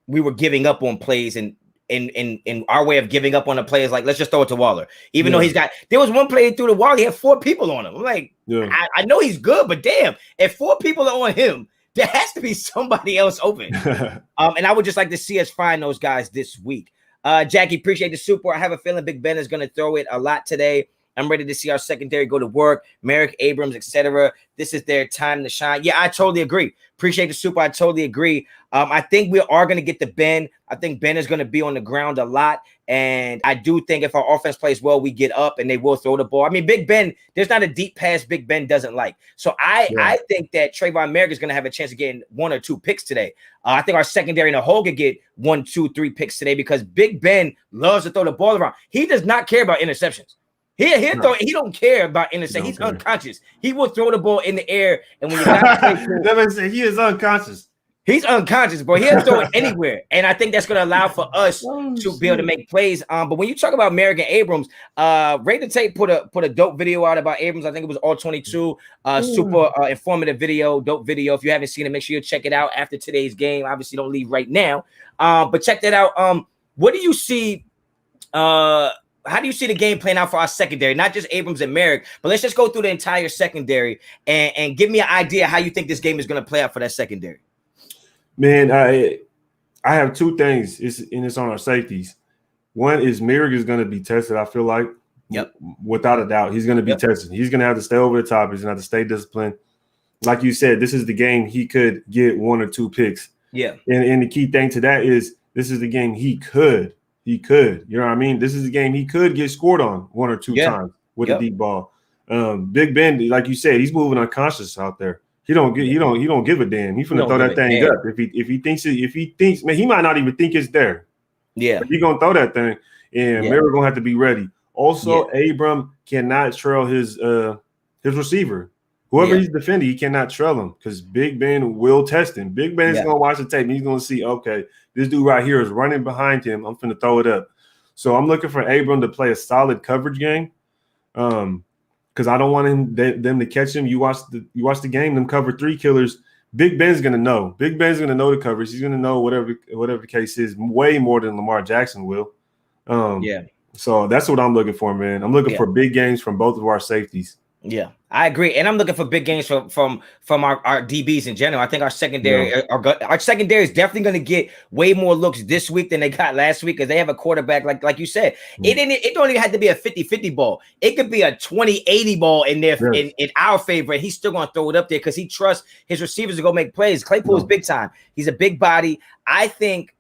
Speaker 1: we were giving up on plays and. In our way of giving up on a play is like, let's just throw it to Waller. Even though there was one play through the wall, he had 4 people on him. I'm like, I know he's good, but damn, if 4 people are on him, there has to be somebody else open. And I would just like to see us find those guys this week. Jackie, appreciate the super. I have a feeling Big Ben is going to throw it a lot today. I'm ready to see our secondary go to work. Merrick, Abrams, etc. This is their time to shine. Yeah, I totally agree. Appreciate the super. I totally agree. I think we are going to get to Ben. I think Ben is going to be on the ground a lot. And I do think if our offense plays well, we get up and they will throw the ball. I mean, Big Ben, there's not a deep pass Big Ben doesn't like. So I think that Trayvon Merrick is going to have a chance of getting 1 or 2 picks today. I think our secondary in the whole could get 1, 2, 3 picks today because Big Ben loves to throw the ball around. He does not care about interceptions. He'll throw. He don't care about interception. He's unconscious. He will throw the ball in the air, and when you got
Speaker 2: Devin said he is unconscious.
Speaker 1: He's unconscious, bro. He'll throw it anywhere, and I think that's going to allow for us to be able to make plays. But when you talk about Merrick and Abrams, Ray the Tape put a dope video out about Abrams. I think it was all 22. Super informative video, dope video. If you haven't seen it, make sure you check it out after today's game. Obviously, don't leave right now. But check that out. What do you see? how do you see the game playing out for our secondary? Not just Abrams and Merrick, but let's just go through the entire secondary and give me an idea how you think this game is going to play out for that secondary.
Speaker 2: Man, I have two things. It's on our safeties. One is Merrick is going to be tested, I feel like.
Speaker 1: Yep.
Speaker 2: Without a doubt. He's going to be tested. He's going to have to stay over the top. He's going to have to stay disciplined. Like you said, this is the game he could get 1 or 2 picks.
Speaker 1: Yeah.
Speaker 2: And the key thing to that is this is the game he could. You know what I mean? This is the game he could get scored on 1 or 2 times with a deep ball. Big Ben, like you said, he's moving unconscious out there. He don't give a damn. He's gonna throw that thing up. If he thinks, man, he might not even think it's there.
Speaker 1: Yeah.
Speaker 2: But he gonna throw that thing, and Merrick gonna have to be ready. Also, Abram cannot trail his receiver. Whoever he's defending, he cannot trail him because Big Ben will test him. Big Ben's gonna watch the tape and he's gonna see, okay, this dude right here is running behind him. I'm finna throw it up. So I'm looking for Abram to play a solid coverage game. Because I don't want them to catch him. You watch the game, them cover 3 killers. Big Ben's gonna know. Big Ben's gonna know the coverage. He's gonna know whatever the case is, way more than Lamar Jackson will. So that's what I'm looking for, man. I'm looking for big games from both of our safeties.
Speaker 1: Yeah, I agree, and I'm looking for big games from our DBs in general. I think our secondary is definitely going to get way more looks this week than they got last week because they have a quarterback like you said. It don't even have to be a 50-50 ball. It could be a 20-80 ball in there in our favor, and he's still going to throw it up there because he trusts his receivers to go make plays. Claypool is big time. He's a big body. I think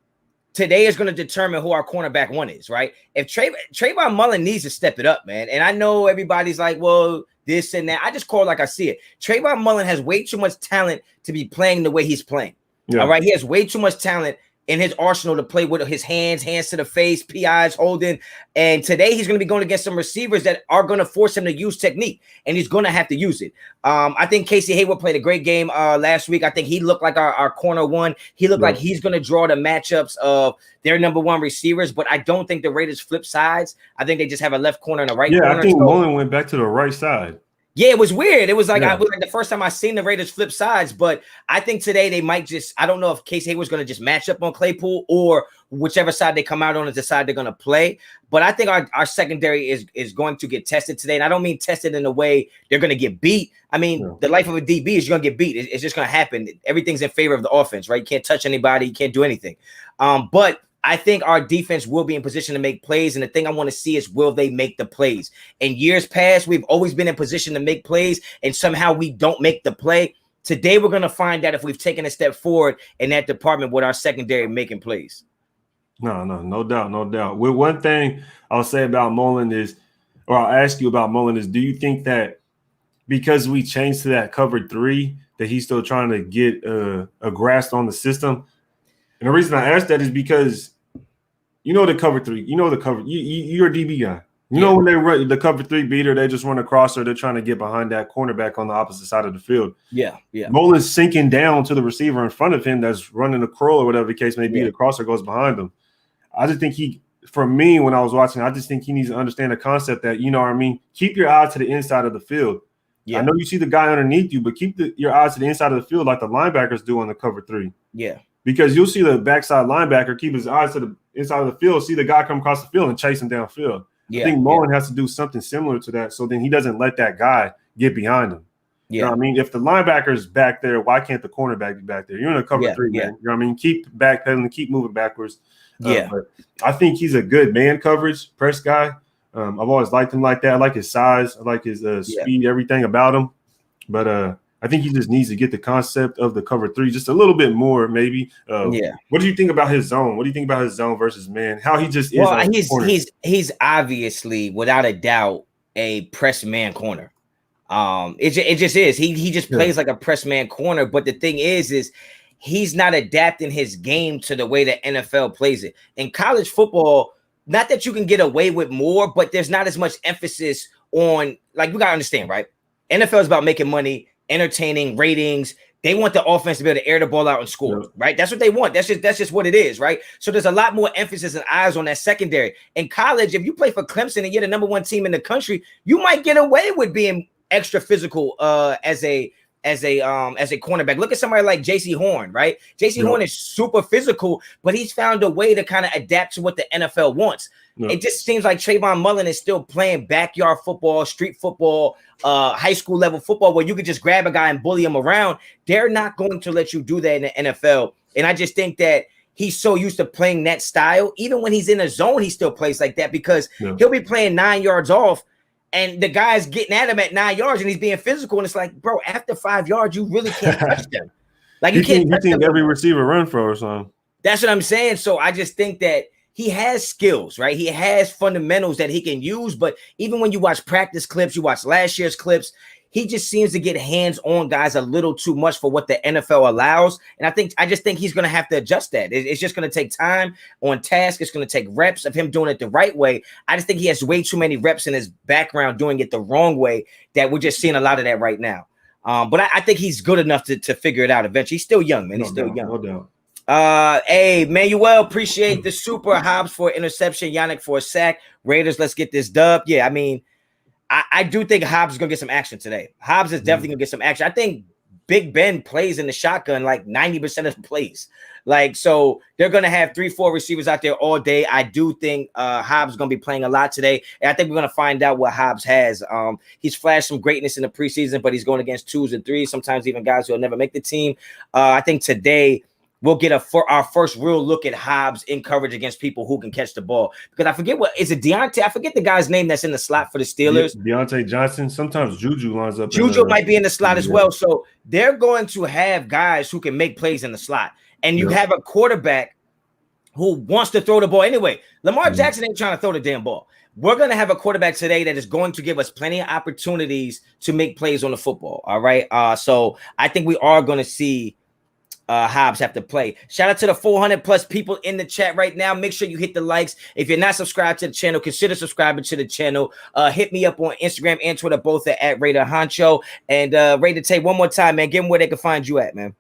Speaker 1: today is going to determine who our cornerback 1 is, right? If Trayvon Mullen needs to step it up, man, and I know everybody's like, well, this and that. I just call it like I see it. Trayvon Mullen has way too much talent to be playing the way he's playing. All right. He has way too much talent in his arsenal to play with his hands to the face, PIs, holding. And today he's going to be going against some receivers that are going to force him to use technique, and he's going to have to use it. I think Casey Hayward played a great game last week. I think he looked like our corner 1. He looked like he's going to draw the matchups of their number 1 receivers, but I don't think the Raiders flip sides. I think they just have a left corner and a right corner.
Speaker 2: Yeah, I think Mullen went back to the right side.
Speaker 1: Yeah, it was weird. It was like I was like the first time I seen the Raiders flip sides, but I think today they might just, I don't know if Casey Hayward's going to just match up on Claypool or whichever side they come out on is the side they're going to play. But I think our secondary is going to get tested today. And I don't mean tested in a way they're going to get beat. I mean, the life of a DB is you're going to get beat. It's just going to happen. Everything's in favor of the offense, right? You can't touch anybody. You can't do anything. But I think our defense will be in position to make plays. And the thing I want to see is, will they make the plays? In years past, we've always been in position to make plays, and somehow we don't make the play. Today, we're going to find out if we've taken a step forward in that department with our secondary making plays.
Speaker 2: No doubt. Well, one thing I'll say about Mullen is, or I'll ask you about Mullen is, do you think that because we changed to that cover 3, that he's still trying to get a grasp on the system? And the reason I ask that is because the cover 3, you're a DB guy. You know when they run the cover 3 beater, they just run across her. They're trying to get behind that cornerback on the opposite side of the field. Yeah. Mullen's sinking down to the receiver in front of him that's running a curl or whatever the case may be. The crosser goes behind him. I just think for me, when I was watching, I just think he needs to understand the concept that, keep your eye to the inside of the field. Yeah. I know you see the guy underneath you, but keep your eyes to the inside of the field like the linebackers do on the cover 3. Yeah. Because you'll see the backside linebacker keep his eyes to the inside of the field, see the guy come across the field and chase him downfield. I think Mullen has to do something similar to that, so then he doesn't let that guy get behind him. You know what I mean? If the linebacker's back there, why can't the cornerback be back there? You're in a cover 3, man. You know what I mean? Keep backpedaling, keep moving backwards. But I think he's a good man coverage press guy. I've always liked him like that. I like his size. I like his speed, everything about him. But I think he just needs to get the concept of the cover 3 just a little bit more, maybe. What do you think about his zone? What do you think about his zone versus man? How he just is.
Speaker 1: Well, he's obviously, without a doubt, a press man corner. It just is. He just plays like a press man corner. But the thing is he's not adapting his game to the way the NFL plays it. In college football, not that you can get away with more, but there's not as much emphasis on, like, we got to understand, right? NFL is about making money, entertaining, ratings. They want the offense to be able to air the ball out and score, right? That's what they want. That's just what it is, right? So there's a lot more emphasis and eyes on that secondary. In college, if you play for Clemson and you're the number 1 team in the country, you might get away with being extra physical as a cornerback. Look at somebody like J.C. Horn, right? J.C. Horn is super physical, but he's found a way to kind of adapt to what the NFL wants.
Speaker 2: No.
Speaker 1: It just seems like Trayvon Mullen is still playing backyard football, street football, high school level football, where you could just grab a guy and bully him around. They're not going to let you do that in the NFL. And I just think that he's so used to playing that style. Even when he's in a zone, he still plays like that because he'll be playing 9 yards off and the guy's getting at him at 9 yards and he's being physical. And it's like, bro, after 5 yards, you really can't touch them. Like you can't touch them.
Speaker 2: Every receiver run for or something.
Speaker 1: That's what I'm saying. So I just think that he has skills, right? He has fundamentals that he can use. But even when you watch practice clips, you watch last year's clips, he just seems to get hands on guys a little too much for what the NFL allows. And I just think he's going to have to adjust that. It's just going to take time on task. It's going to take reps of him doing it the right way. I just think he has way too many reps in his background doing it the wrong way that we're just seeing a lot of that right now. But I think he's good enough to figure it out eventually. He's still young, man. He's still young.
Speaker 2: No doubt.
Speaker 1: Hey, Manuel, appreciate the super. Hobbs for interception, Yannick for a sack. Raiders, let's get this dub. Yeah, I mean, I do think Hobbs is going to get some action today. Hobbs is definitely going to get some action. I think Big Ben plays in the shotgun like 90% of the plays. Like, so they're going to have 3-4 receivers out there all day. I do think Hobbs is going to be playing a lot today. And I think we're going to find out what Hobbs has. He's flashed some greatness in the preseason, but he's going against 2s and 3s, sometimes even guys who will never make the team. I think today we'll get our first real look at Hobbs in coverage against people who can catch the ball. Because I forget is it Deontay? I forget the guy's name that's in the slot for the Steelers.
Speaker 2: Deontay Johnson. Sometimes Juju lines up.
Speaker 1: Juju might be in the slot as well. So they're going to have guys who can make plays in the slot. And you have a quarterback who wants to throw the ball anyway. Lamar Jackson ain't trying to throw the damn ball. We're going to have a quarterback today that is going to give us plenty of opportunities to make plays on the football. All right. So I think we are going to see Hobbs have to play. Shout out to the 400 plus people in the chat right now. Make sure you hit the likes. If you're not subscribed to the channel, consider subscribing to the channel. Hit me up on Instagram and Twitter, both at Raider Honcho. And Raider Tay, one more time, man. Give them where they can find you at, man.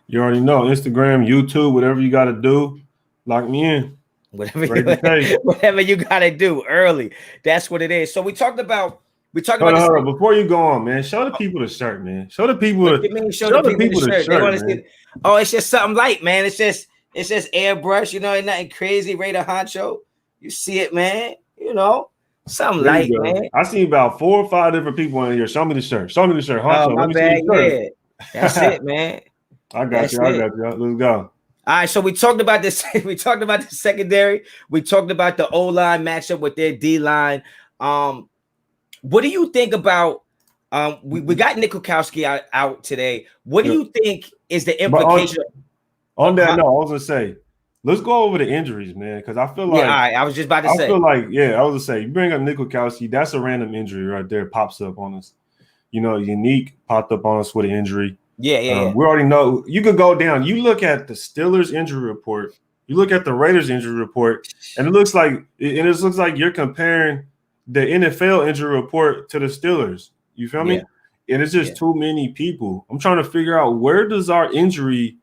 Speaker 2: You already know. Instagram, YouTube, whatever you got to do. Lock me in.
Speaker 1: Whatever you got to do early. That's what it is. So we talked about
Speaker 2: Hold on. Before you go on, man, show the people the shirt, man. Show the people the shirt.
Speaker 1: Oh, it's just something light, man. It's just airbrush, you know, ain't nothing crazy. Raider Honcho. You see it, man. You know, something light, man.
Speaker 2: I see about 4 or 5 different people in here. Show me the shirt. Honcho,
Speaker 1: oh, my bad. Yeah. That's it, man.
Speaker 2: I got you. Let's go.
Speaker 1: All right, so we talked about this. We talked about the secondary. We talked about the O-line matchup with their D-line. What do you think about we got Nick Kwiatkowski out today? What do you think is the implication?
Speaker 2: On that note, I was gonna say, let's go over the injuries, man, because I feel like
Speaker 1: all right, I was just about to say.
Speaker 2: I feel like, I was gonna say, you bring up Nick Kwiatkowski, that's a random injury right there, pops up on us. You know, Unique popped up on us with an injury.
Speaker 1: Yeah.
Speaker 2: We already know. You could go down. You look at the Steelers injury report. You look at the Raiders injury report, and it looks like you're comparing the NFL injury report to the Steelers. You feel me? And it's just too many people. I'm trying to figure out, where does our injury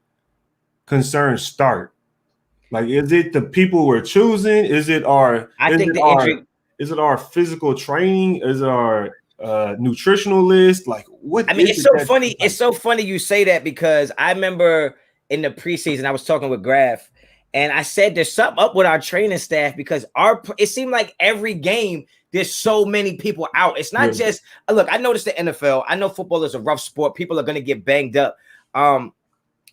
Speaker 2: concern start? Like, is it the people we're choosing? Is it our physical training? Is it our nutritional list? Like, what?
Speaker 1: I mean, it's so funny. Like, it's so funny you say that, because I remember in the preseason I was talking with Graf, and I said there's something up with our training staff, because it seemed like every game there's so many people out. It's not just look. I noticed the NFL. I know football is a rough sport. People are going to get banged up, and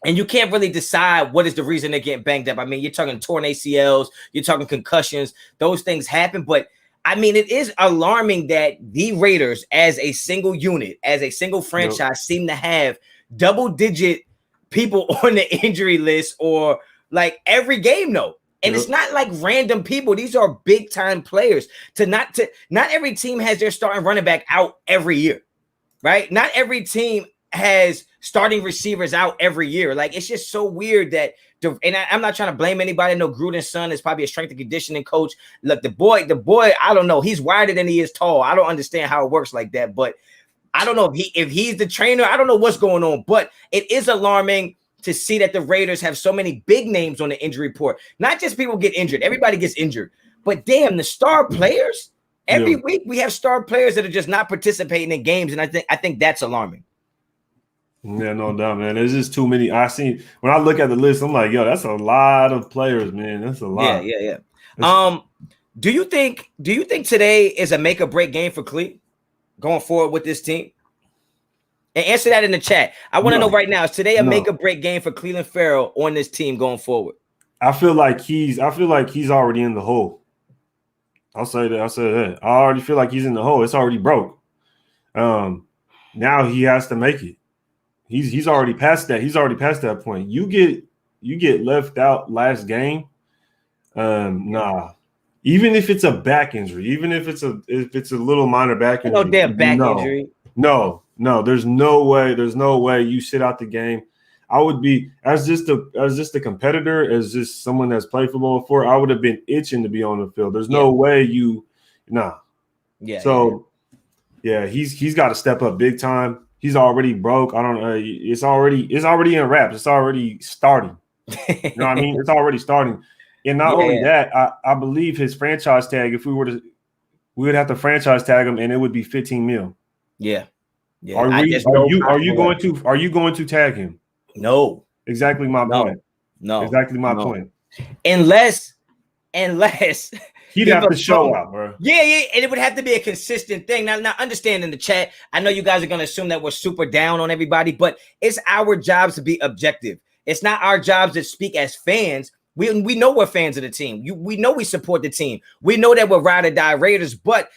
Speaker 1: you can't really decide what is the reason they're getting banged up. I mean, you're talking torn ACLs, you're talking concussions. Those things happen, but I mean, it is alarming that the Raiders, as a single unit, as a single franchise, seem to have double-digit people on the injury list, or like every game, though. And it's not like random people. These are big-time players. Not every team has their starting running back out every year, right? Not every team has starting receivers out every year. Like, it's just so weird that I'm not trying to blame anybody. I know Gruden's son is probably a strength and conditioning coach. Look, the boy, I don't know. He's wider than he is tall. I don't understand how it works like that, but I don't know if he's the trainer. I don't know what's going on, but it is alarming to see that the Raiders have so many big names on the injury report. Not just people get injured. Everybody gets injured. But damn, the star players, every week we have star players that are just not participating in games, and I think that's alarming.
Speaker 2: Yeah, no doubt, man. There's just too many. When I look at the list, I'm like, yo, that's a lot of players, man. That's a lot.
Speaker 1: Yeah. Do you think today is a make or break game for Clee going forward with this team? And answer that in the chat. I want to know right now, is today a make or break game for Clelin Ferrell on this team going forward?
Speaker 2: I feel like he's already in the hole. I'll say that. I already feel like he's in the hole. It's already broke. Now he has to make it. He's already past that. He's already past that point. You get left out last game. Nah. Even if it's a back injury, even if it's a little minor back injury.
Speaker 1: No damn back injury.
Speaker 2: No, there's no way. There's no way you sit out the game. I would be as just a competitor, as just someone that's played football before. I would have been itching to be on the field. There's no way he's got to step up big time. He's already broke. I don't know. It's already in wraps. It's already starting. You know what I mean? It's already starting. And not only that, I believe his franchise tag. If we would have to franchise tag him, and it would be 15 mil.
Speaker 1: Yeah.
Speaker 2: Are you going to tag him?
Speaker 1: No.
Speaker 2: Exactly my point.
Speaker 1: No.
Speaker 2: Exactly my point.
Speaker 1: Unless
Speaker 2: he'd have to show out, bro.
Speaker 1: Yeah, and it would have to be a consistent thing. Now understand in the chat, I know you guys are gonna assume that we're super down on everybody, but it's our jobs to be objective. It's not our jobs to speak as fans. We know we're fans of the team. We know we support the team. We know that we're ride or die Raiders, but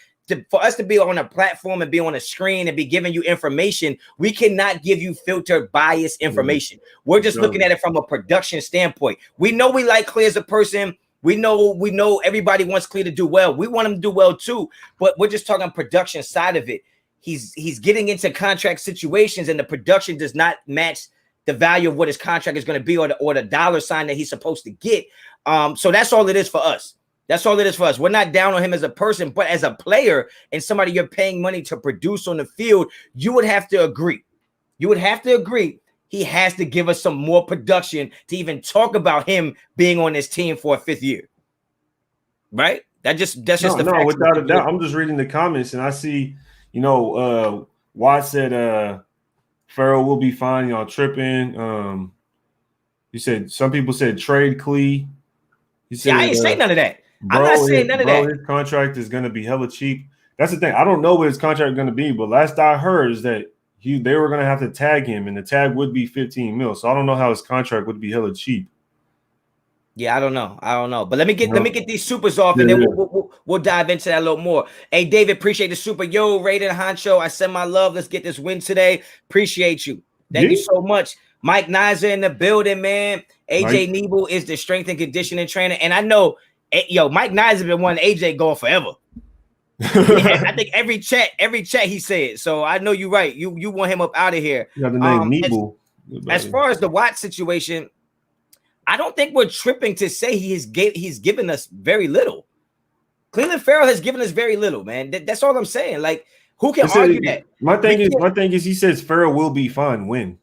Speaker 1: for us to be on a platform and be on a screen and be giving you information, we cannot give you filtered, biased information. We're just looking at it from a production standpoint. We know we like Clear as a person. We know everybody wants Clear to do well. We want him to do well too, but we're just talking production side of it. He's getting into contract situations, and the production does not match the value of what his contract is going to be, or the dollar sign that he's supposed to get. So that's all it is for us. That's all it is for us. We're not down on him as a person, but as a player and somebody you're paying money to produce on the field, you would have to agree. He has to give us some more production to even talk about him being on this team for a fifth year. Right? That's just the
Speaker 2: without a doubt. I'm just reading the comments and I see, Watt said Ferrell will be fine. Y'all tripping. He said some people said trade Clee. He said,
Speaker 1: I ain't saying none of that. I'm not saying none of that.
Speaker 2: His contract is going to be hella cheap. That's the thing. I don't know what his contract is going to be, but last I heard is that they were going to have to tag him, and the tag would be 15 mil. So I don't know how his contract would be hella cheap.
Speaker 1: Yeah, I don't know. But let me get these supers off, and then we'll dive into that a little more. Hey, David, appreciate the super. Yo, Raider Honcho, I send my love. Let's get this win today. Appreciate you. Thank you so much. Mike Nizer in the building, man. AJ Nebel is the strength and conditioning trainer, and I know. Mike Nizer been wanting AJ going forever. I think every chat he said. So I know you're right. You want him up out of here.
Speaker 2: Yeah, the name Nebel.
Speaker 1: As far as the Watt situation, I don't think we're tripping to say he's given us very little. Clelin Ferrell has given us very little, man. That's all I'm saying. Like, who can argue that?
Speaker 2: My thing is he says Ferrell will be fine when.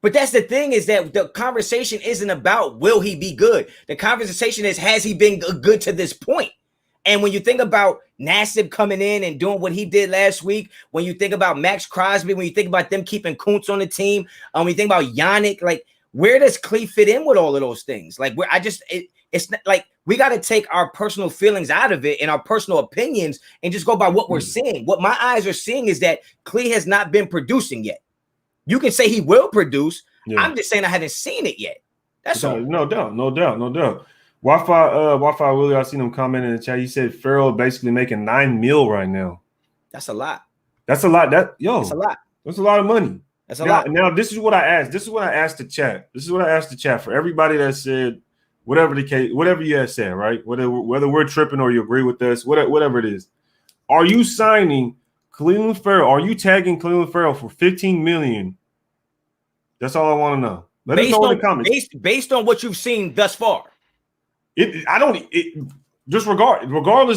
Speaker 1: But that's the thing, is that the conversation isn't about will he be good. The conversation is, has he been good to this point? And when you think about Nassib coming in and doing what he did last week, when you think about Max Crosby, when you think about them keeping Kuntz on the team, when you think about Yannick, like, where does Clee fit in with all of those things? Like, it's not, like, we got to take our personal feelings out of it and our personal opinions and just go by what we're seeing. What my eyes are seeing is that Clee has not been producing yet. You can say he will produce. Yeah. I'm just saying I haven't seen it yet. That's all.
Speaker 2: No doubt. Wi-Fi Willie, I seen him comment in the chat. He said Ferrell basically making 9 mil right now.
Speaker 1: That's a lot.
Speaker 2: That's a lot. That's a
Speaker 1: lot.
Speaker 2: That's a lot of money.
Speaker 1: That's a lot.
Speaker 2: Now, this is what I asked. This is what I asked the chat. For everybody that said whatever the case, whatever you had said, right? Whether we're tripping or you agree with us, whatever it is. Are you signing Clelin Ferrell? Are you tagging Clelin Ferrell for 15 million? That's all I want to know. Let us know in the comments.
Speaker 1: Based on what you've seen thus far.
Speaker 2: Regardless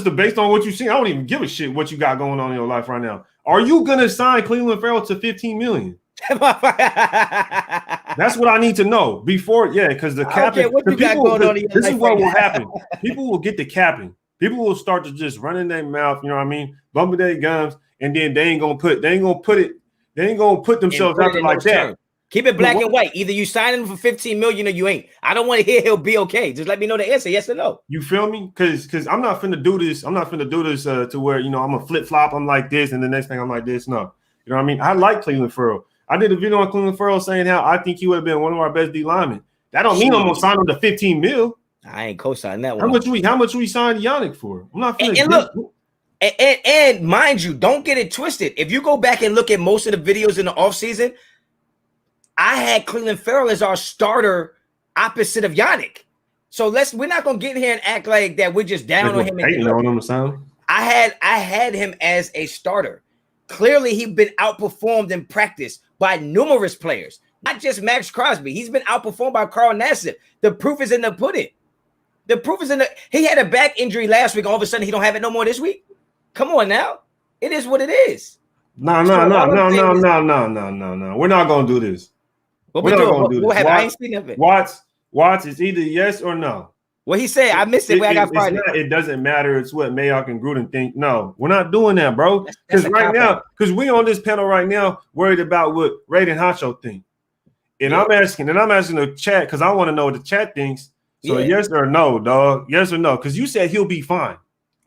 Speaker 2: of based on what you've seen, I don't even give a shit what you got going on in your life right now. Are you gonna sign Clelin Ferrell to 15 million? That's what I need to know before, because the capping. This is what will happen. People will get the capping. People will start to just run in their mouth, you know what I mean, bumping their gums, and then they ain't gonna put themselves out there like that.
Speaker 1: Keep it black and white. Either you sign him for 15 million or you ain't. I don't want to hear he'll be okay. Just let me know the answer, yes or no.
Speaker 2: You feel me? Because I'm not finna do this. I'm not finna do this to where, you know, I'm a flip flop. I'm like this, and the next thing I'm like this. No, you know what I mean? I like Cleveland Farrell. I did a video on Cleveland Farrell saying how I think he would have been one of our best D linemen. That don't mean I'm gonna sign him to 15 mil.
Speaker 1: I ain't co-signing that one.
Speaker 2: How much we signed Yannick for? I'm not finna.
Speaker 1: And look, and mind you, don't get it twisted. If you go back and look at most of the videos in the offseason, I had Cleveland Farrell as our starter opposite of Yannick. So we're not gonna get here and act like that we're just down on him. I had him as a starter. Clearly, he's been outperformed in practice by numerous players, not just Max Crosby. He's been outperformed by Carl Nassib. The proof is in the pudding. The proof is in the. He had a back injury last week. All of a sudden, he don't have it no more this week. Come on now, it is what it is.
Speaker 2: No. We're not gonna do this.
Speaker 1: What we're not gonna do this. I ain't seen nothing.
Speaker 2: Watts is either yes or no.
Speaker 1: What he said, I missed it. I got fired.
Speaker 2: It doesn't matter. It's what Mayock and Gruden think. No, we're not doing that, bro. Because right now, because we on this panel right now, worried about what Raid and Honcho think. And I'm asking the chat because I want to know what the chat thinks. So yes or no, dog. Yes or no? Because you said he'll be fine.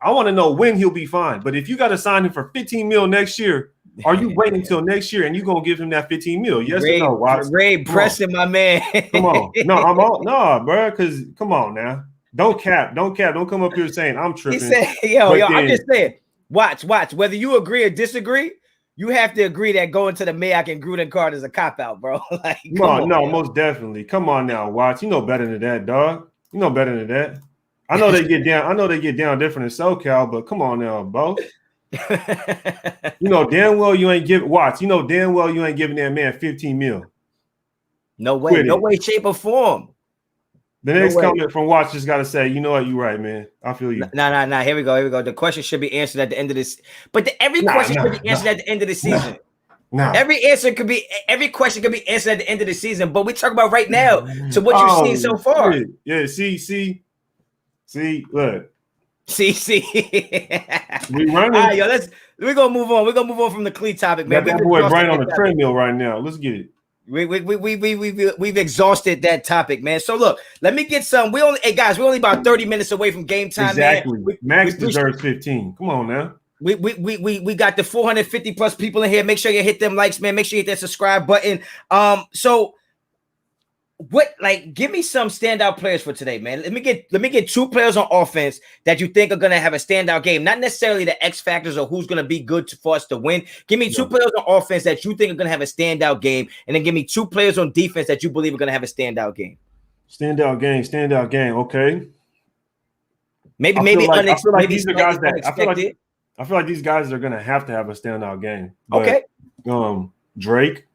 Speaker 2: I want to know when he'll be fine. But if you got to sign him for 15 mil next year, are you waiting until next year and you gonna give him that 15 mil? Yes or no, Watts?
Speaker 1: Ray pressing my man.
Speaker 2: Come on. No, bro. Because come on now. Don't cap. Don't come up here saying I'm tripping.
Speaker 1: He said, I'm just saying, watch. Whether you agree or disagree, you have to agree that going to the Mayock and Gruden card is a cop-out, bro. Like,
Speaker 2: no, most definitely. Come on now, Watts. You know better than that, dog. You know better than that. I know they get down different in SoCal, but come on now, bro. You know damn well you ain't giving Watts. You know damn well you ain't giving that man 15 mil.
Speaker 1: No way, no way, shape, or form.
Speaker 2: The next comment from Watts just gotta say, you know what, you're right, man. I feel you.
Speaker 1: Nah. Here we go. The question should be answered at the end of this, but every question should be answered at the end of the season. Every question could be answered at the end of the season, but we talk about right now. So what you've seen so far?
Speaker 2: Yeah, see, look.
Speaker 1: See.
Speaker 2: We running.
Speaker 1: All right, we're gonna move on. We're gonna move on from the cleat topic, man.
Speaker 2: That boy Brian on the treadmill right now. Let's get it.
Speaker 1: We've exhausted that topic, man. So look, let me get some. We're only about 30 minutes away from game time.
Speaker 2: Exactly.
Speaker 1: Man.
Speaker 2: Max deserves 15. Come on now.
Speaker 1: We got the 450 plus people in here. Make sure you hit them likes, man. Make sure you hit that subscribe button. So give me some standout players for today, man. Let me get two players on offense that you think are gonna have a standout game. Not necessarily the X factors or who's gonna be good for us to win. Give me two players on offense that you think are gonna have a standout game, and then give me two players on defense that you believe are gonna have a standout game.
Speaker 2: Standout game. Okay.
Speaker 1: Maybe
Speaker 2: I feel like these are guys that I feel like these guys are gonna have to have a standout game. But,
Speaker 1: okay.
Speaker 2: Drake.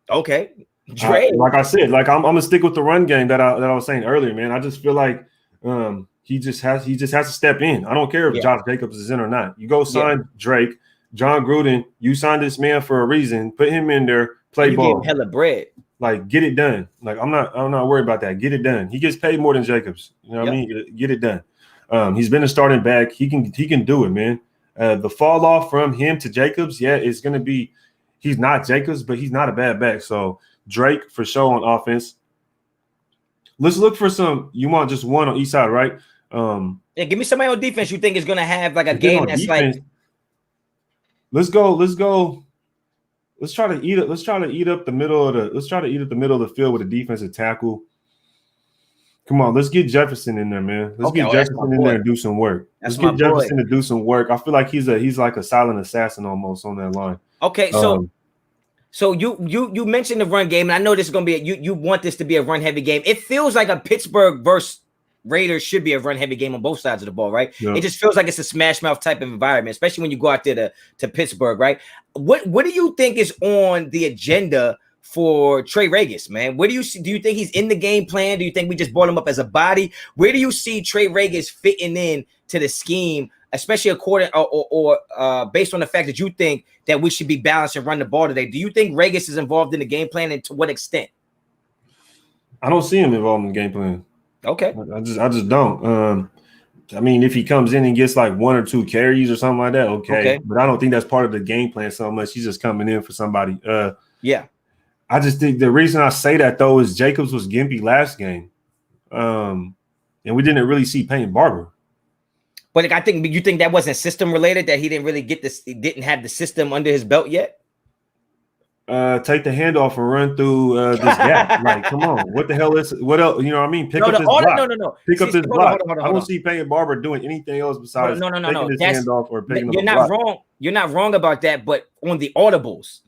Speaker 1: Okay. Drake.
Speaker 2: Like I said, like I'm gonna stick with the run game that I was saying earlier, man. I just feel like he just has to step in. I don't care if Josh Jacobs is in or not. You go sign Drake, John Gruden. You signed this man for a reason. Put him in there, play ball.
Speaker 1: Give him hella bread.
Speaker 2: Like get it done. Like I'm not worried about that. Get it done. He gets paid more than Jacobs. You know what I mean? Get it done. He's been a starting back. He can do it, man. The fall off from him to Jacobs, it's gonna be. He's not Jacobs, but he's not a bad back. So Drake for sure on offense. Let's look for some. You want just one on each side, right?
Speaker 1: Give me somebody on defense you think is gonna have like a game that's defense, like.
Speaker 2: Let's go. Let's try to eat up the middle of the field with a defensive tackle. Come on, let's get Jefferson in there, man. Let's get Jefferson in there and do some work. Let's get Jefferson to do some work. I feel like he's like a silent assassin almost on that line.
Speaker 1: Okay, so you mentioned the run game, and I know this is going to be you want this to be a run heavy game. It feels like a Pittsburgh versus Raiders should be a run heavy game on both sides of the ball, right? Yeah. It just feels like it's a smash mouth type of environment, especially when you go out there to Pittsburgh, right? What do you think is on the agenda for Trey Regis, man? Where do you see? Do you think he's in the game plan? Do you think we just brought him up as a body? Where do you see Trey Regis fitting in to the scheme, especially according or based on the fact that you think that we should be balanced and run the ball today? Do you think Regis is involved in the game plan, and to what extent?
Speaker 2: I don't see him involved in the game plan.
Speaker 1: Okay.
Speaker 2: I just don't. I mean, if he comes in and gets like one or two carries or something like that, okay. But I don't think that's part of the game plan so much. He's just coming in for somebody. I just think the reason I say that though is Jacobs was gimpy last game, and we didn't really see Peyton Barber.
Speaker 1: But like, I think you think that wasn't system related, that he didn't really get this, he didn't have the system under his belt yet.
Speaker 2: Take the handoff and run through this gap. Like, come on, what the hell is what else? You know what I mean? Pick up this block.
Speaker 1: No.
Speaker 2: Pick up this block. I don't see Peyton Barber doing anything else besides taking this handoff or picking up the block. You're not wrong.
Speaker 1: You're not wrong about that. But on the audibles,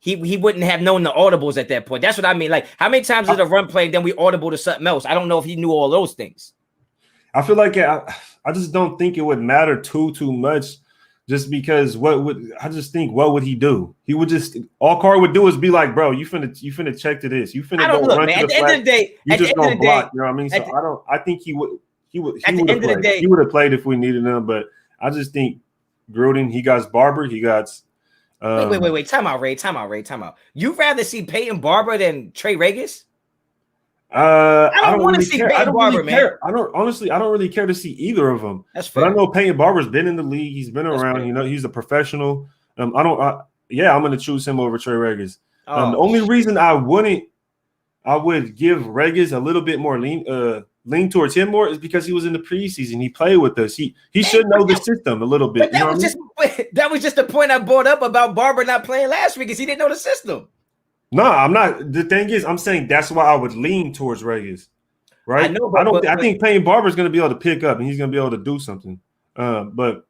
Speaker 1: he wouldn't have known the audibles at that point. That's what I mean. Like, how many times did a run play and then we audible to something else? I don't know if he knew all those things.
Speaker 2: I feel like I just don't think it would matter too much. Just because what would he do? He would just all Carr would do is be like, bro, you finna check to this. You finna go run to the flat. At the end of the day, you just gonna block. You know what I mean? So I think he would have played if we needed him, but I just think Gruden, he got Barber, he got
Speaker 1: wait. Time out, Ray. You rather see Peyton Barber than Trey Regis? I don't want to see Peyton Barber, man.
Speaker 2: I don't really care to see either of them.
Speaker 1: That's fair.
Speaker 2: But I know Peyton Barber's been in the league. He's been around. You know, he's a professional. I'm going to choose him over Trey Regis. The only reason I would give Regis a little bit more lean towards him more is because he was in the preseason. He played with us. He should know the system a little bit.
Speaker 1: That was just the point I brought up about Barber not playing last week, is he didn't know the system.
Speaker 2: No, I'm not. The thing is, I'm saying that's why I would lean towards Regis, right? I think Peyton Barber's going to be able to pick up and he's going to be able to do something. But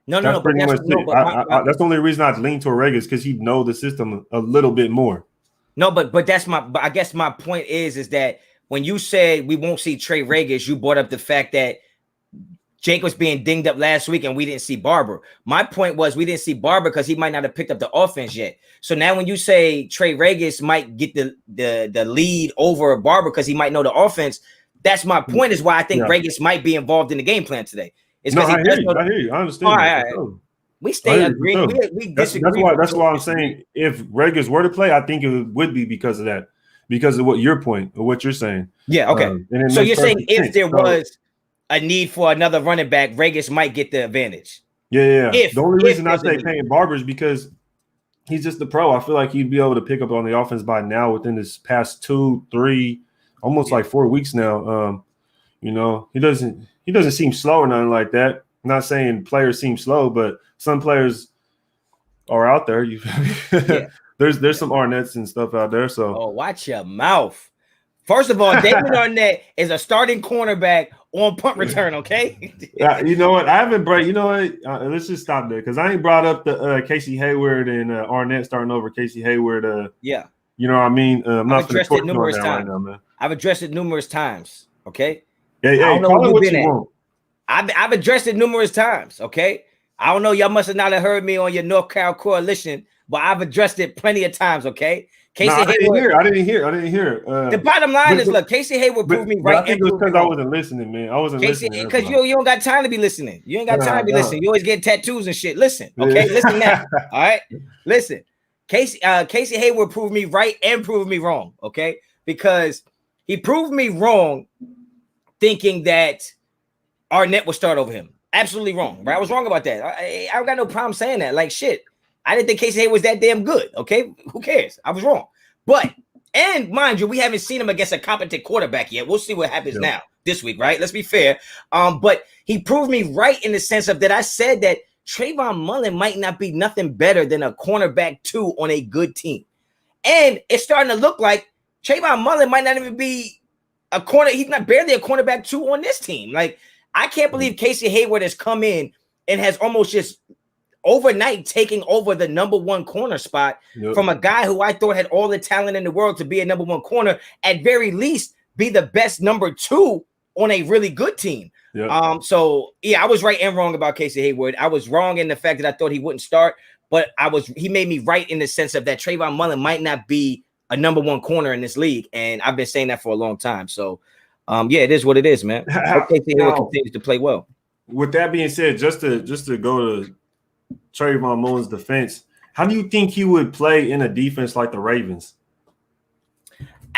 Speaker 2: that's pretty much it. That's the only reason I'd lean toward Regis, because he'd know the system a little bit more.
Speaker 1: No, but I guess my point is that when you say we won't see Trey Regis, you brought up the fact that Jake was being dinged up last week and we didn't see Barber. My point was we didn't see Barber because he might not have picked up the offense yet. So now when you say Trey Regis might get the lead over Barber because he might know the offense, that's my point, is why I think Regis might be involved in the game plan today. It's
Speaker 2: I hear you. I understand.
Speaker 1: All right. We stay agreeing. We disagree.
Speaker 2: That's why I'm saying if Regis were to play, I think it would be because of that, because of what your point or what you're saying.
Speaker 1: Yeah. Okay. So you're saying if there was a need for another running back, Regis might get the advantage.
Speaker 2: Yeah. The only reason I say Peyton Barber is because he's just the pro. I feel like he'd be able to pick up on the offense by now within this past 2, 3, almost like 4 weeks now. You know, he doesn't seem slow or nothing like that. I'm not saying players seem slow, but some players are out there. There's some Arnett's and stuff out there. So
Speaker 1: watch your mouth. First of all, David Arnett is a starting cornerback on punt return, okay?
Speaker 2: You know what? I haven't brought. You know what? Let's just stop there, because I ain't brought up the Casey Hayward and Arnett starting over Casey Hayward.
Speaker 1: Yeah.
Speaker 2: You know what I mean? I'm not
Speaker 1: addressed it numerous times. Right now, man. I've addressed it numerous times. Okay.
Speaker 2: Hey, call it what you want.
Speaker 1: I've addressed it numerous times. Okay. I don't know. Y'all must have not have heard me on your North Cal Coalition, but I've addressed it plenty of times. Okay. Casey Hayward.
Speaker 2: I didn't hear.
Speaker 1: The bottom line is, look, Casey Hayward proved me right.
Speaker 2: I think it was because I wasn't listening, man. I wasn't listening.
Speaker 1: Because you don't got time to be listening. You ain't got time to be listening. You always get tattoos and shit. Listen, okay? Listen now. All right? Listen. Casey Hayward proved me right and proved me wrong, okay? Because he proved me wrong thinking that Arnett would start over him. Absolutely wrong, right? I was wrong about that. I don't got no problem saying that. Like, shit. I didn't think Casey Hayward was that damn good. Okay, who cares? I was wrong. But, and mind you, we haven't seen him against a competent quarterback yet. We'll see what happens now this week, right? Let's be fair. But he proved me right in the sense of that I said that Trayvon Mullen might not be nothing better than a cornerback 2 on a good team. And it's starting to look like Trayvon Mullen might not even be a corner. He's not barely a cornerback 2 on this team. Like, I can't believe Casey Hayward has come in and has almost just overnight taking over the number 1 corner spot from a guy who I thought had all the talent in the world to be a number 1 corner, at very least be the best number 2 on a really good team. So yeah, I was right and wrong about Casey Hayward. I was wrong in the fact that I thought he wouldn't start, but he made me right in the sense of that Trayvon Mullen might not be a number 1 corner in this league. And I've been saying that for a long time. So yeah, it is what it is, man. Casey Hayward continues to play well.
Speaker 2: With that being said, just to go to Trayvon Mullen's defense, how do you think he would play in a defense like the Ravens?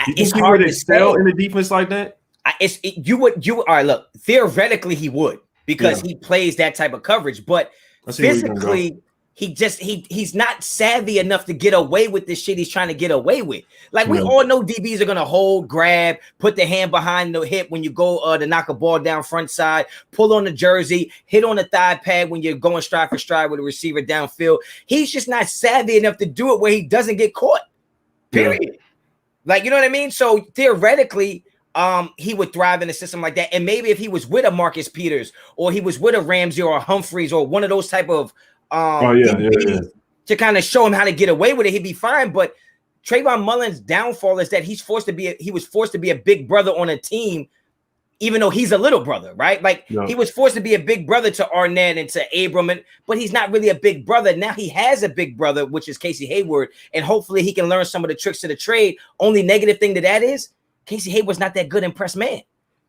Speaker 1: It's hard to excel
Speaker 2: in a defense like that.
Speaker 1: All right, look, theoretically he would, because he plays that type of coverage, but physically he's not savvy enough to get away with this shit he's trying to get away with. Like we all know DBs are gonna hold, grab, put the hand behind the hip when you go to knock a ball down front side, pull on the jersey, hit on the thigh pad when you're going stride for stride with a receiver downfield. He's just not savvy enough to do it where he doesn't get caught. Period. Yeah. Like, you know what I mean? So theoretically, he would thrive in a system like that. And maybe if he was with a Marcus Peters or he was with a Ramsey or a Humphreys or one of those type of to kind of show him how to get away with it, he'd be fine. But Trayvon Mullen's downfall is that he was forced to be a big brother on a team, even though he's a little brother, right? Like he was forced to be a big brother to Arnett and to Abram, but he's not really a big brother. Now he has a big brother, which is Casey Hayward, and hopefully he can learn some of the tricks of the trade. Only negative thing to that is Casey Hayward's not that good in press man.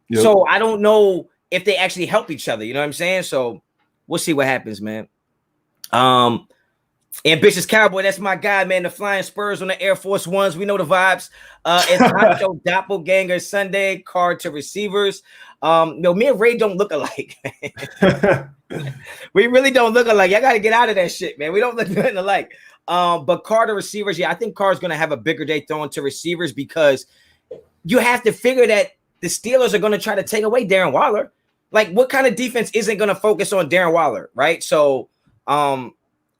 Speaker 1: Yep. So I don't know if they actually help each other. You know what I'm saying? So we'll see what happens, man. Ambitious Cowboy, that's my guy, man. The Flying Spurs on the Air Force Ones. We know the vibes. It's Honcho Doppelganger Sunday, card to receivers. Me and Ray don't look alike. We really don't look alike. Y'all got to get out of that shit, man. We don't look nothing alike. But card to receivers, I think Carr's going to have a bigger day throwing to receivers because you have to figure that the Steelers are going to try to take away Darren Waller. Like, what kind of defense isn't going to focus on Darren Waller, right? So,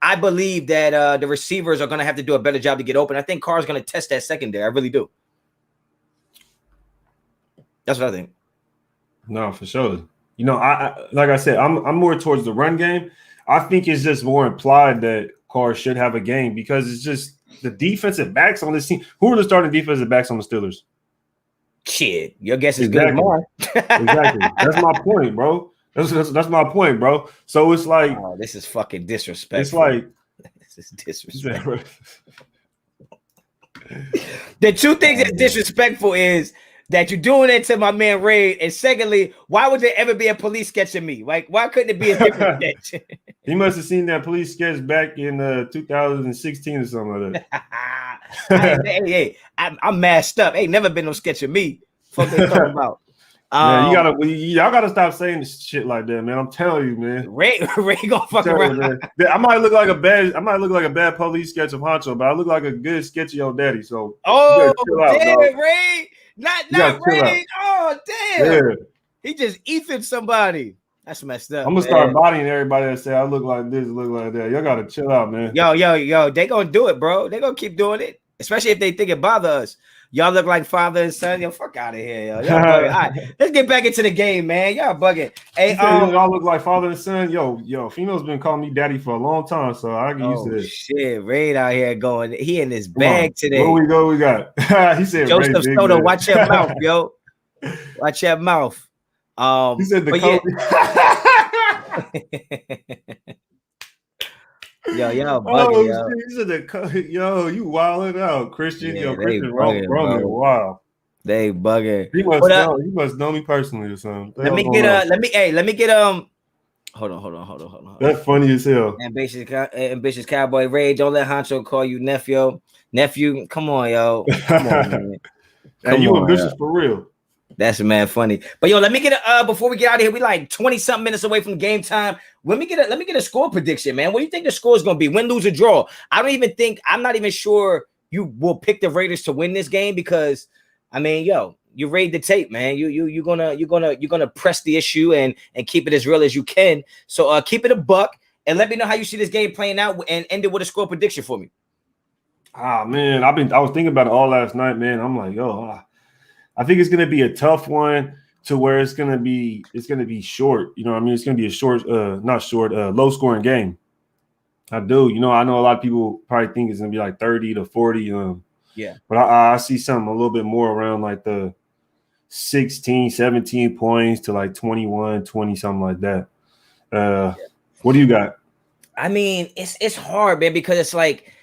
Speaker 1: I believe that the receivers are going to have to do a better job to get open. I think Carr's going to test that secondary. I really do. That's what I think.
Speaker 2: No, for sure. You know, I like I said, I'm more towards the run game. I think it's just more implied that Carr should have a game because it's just the defensive backs on this team. Who are the starting defensive backs on the Steelers?
Speaker 1: Shit, your guess is good as mine.
Speaker 2: Exactly. That's my point, bro. That's my point, bro. So it's like,
Speaker 1: oh, this is fucking disrespectful.
Speaker 2: It's like
Speaker 1: this is disrespectful. The two things that's disrespectful is that you're doing it to my man Ray, and secondly, why would there ever be a police sketch of me? Like, why couldn't it be a different sketch?
Speaker 2: He must have seen that police sketch back in 2016 or something like
Speaker 1: that. I'm masked up. Ain't never been no sketch of me. Fuck they talking about.
Speaker 2: Man, y'all gotta stop saying this shit like that, man. I'm telling you, man.
Speaker 1: Ray gonna fuck around.
Speaker 2: I might look like a bad police sketch of Honcho, but I look like a good sketch of your daddy. So
Speaker 1: damn, Ray. Not Ray. Oh, damn. Yeah. He just Ethan somebody. That's messed up.
Speaker 2: I'm gonna start bodying everybody that say I look like this, look like that. Y'all gotta chill out, man.
Speaker 1: Yo, they gonna do it, bro. They gonna keep doing it, especially if they think it bother us. Y'all look like father and son. Yo, fuck out of here, yo. Y'all bugging. All right, let's get back into the game, man. Y'all bugging. Hey,
Speaker 2: y'all look like father and son. Yo, Pheno's been calling me daddy for a long time, so I get used to this.
Speaker 1: Shit, Raid out here going. He in his bag today.
Speaker 2: Where we go? We got. He said,
Speaker 1: Joseph Soto, watch your mouth, yo. Watch your mouth.
Speaker 2: He said the
Speaker 1: Yo, bugging, yo.
Speaker 2: He said you wilding out, Christian. Yeah, Christian, bro, wow.
Speaker 1: They bugging.
Speaker 2: He must know me personally or something.
Speaker 1: Let me get hold on.
Speaker 2: That's funny as hell.
Speaker 1: Ambitious Cowboy Ray, don't let Honcho call you nephew. Come on, yo. Come on, man.
Speaker 2: Hey, you ambitious for real.
Speaker 1: That's man funny. But yo, let me get before we get out of here, we like 20-something minutes away from game time. Let me get a score prediction, man. What do you think the score is gonna be? Win, lose, or draw? I'm not even sure you will pick the Raiders to win this game because I mean, yo, you raid the tape, man. You're gonna press the issue and keep it as real as you can. So keep it a buck and let me know how you see this game playing out and end it with a score prediction for me.
Speaker 2: Ah man, I was thinking about it all last night, man. I'm like, I think it's gonna be a tough one to where it's gonna be short. You know what I mean? It's gonna be a short, low scoring game. I do. You know, I know a lot of people probably think it's gonna be like 30 to 40.
Speaker 1: Yeah.
Speaker 2: But I see something a little bit more around like the 16, 17 points to like 21, 20, something like that. What do you got?
Speaker 1: I mean, it's hard, man, because it's like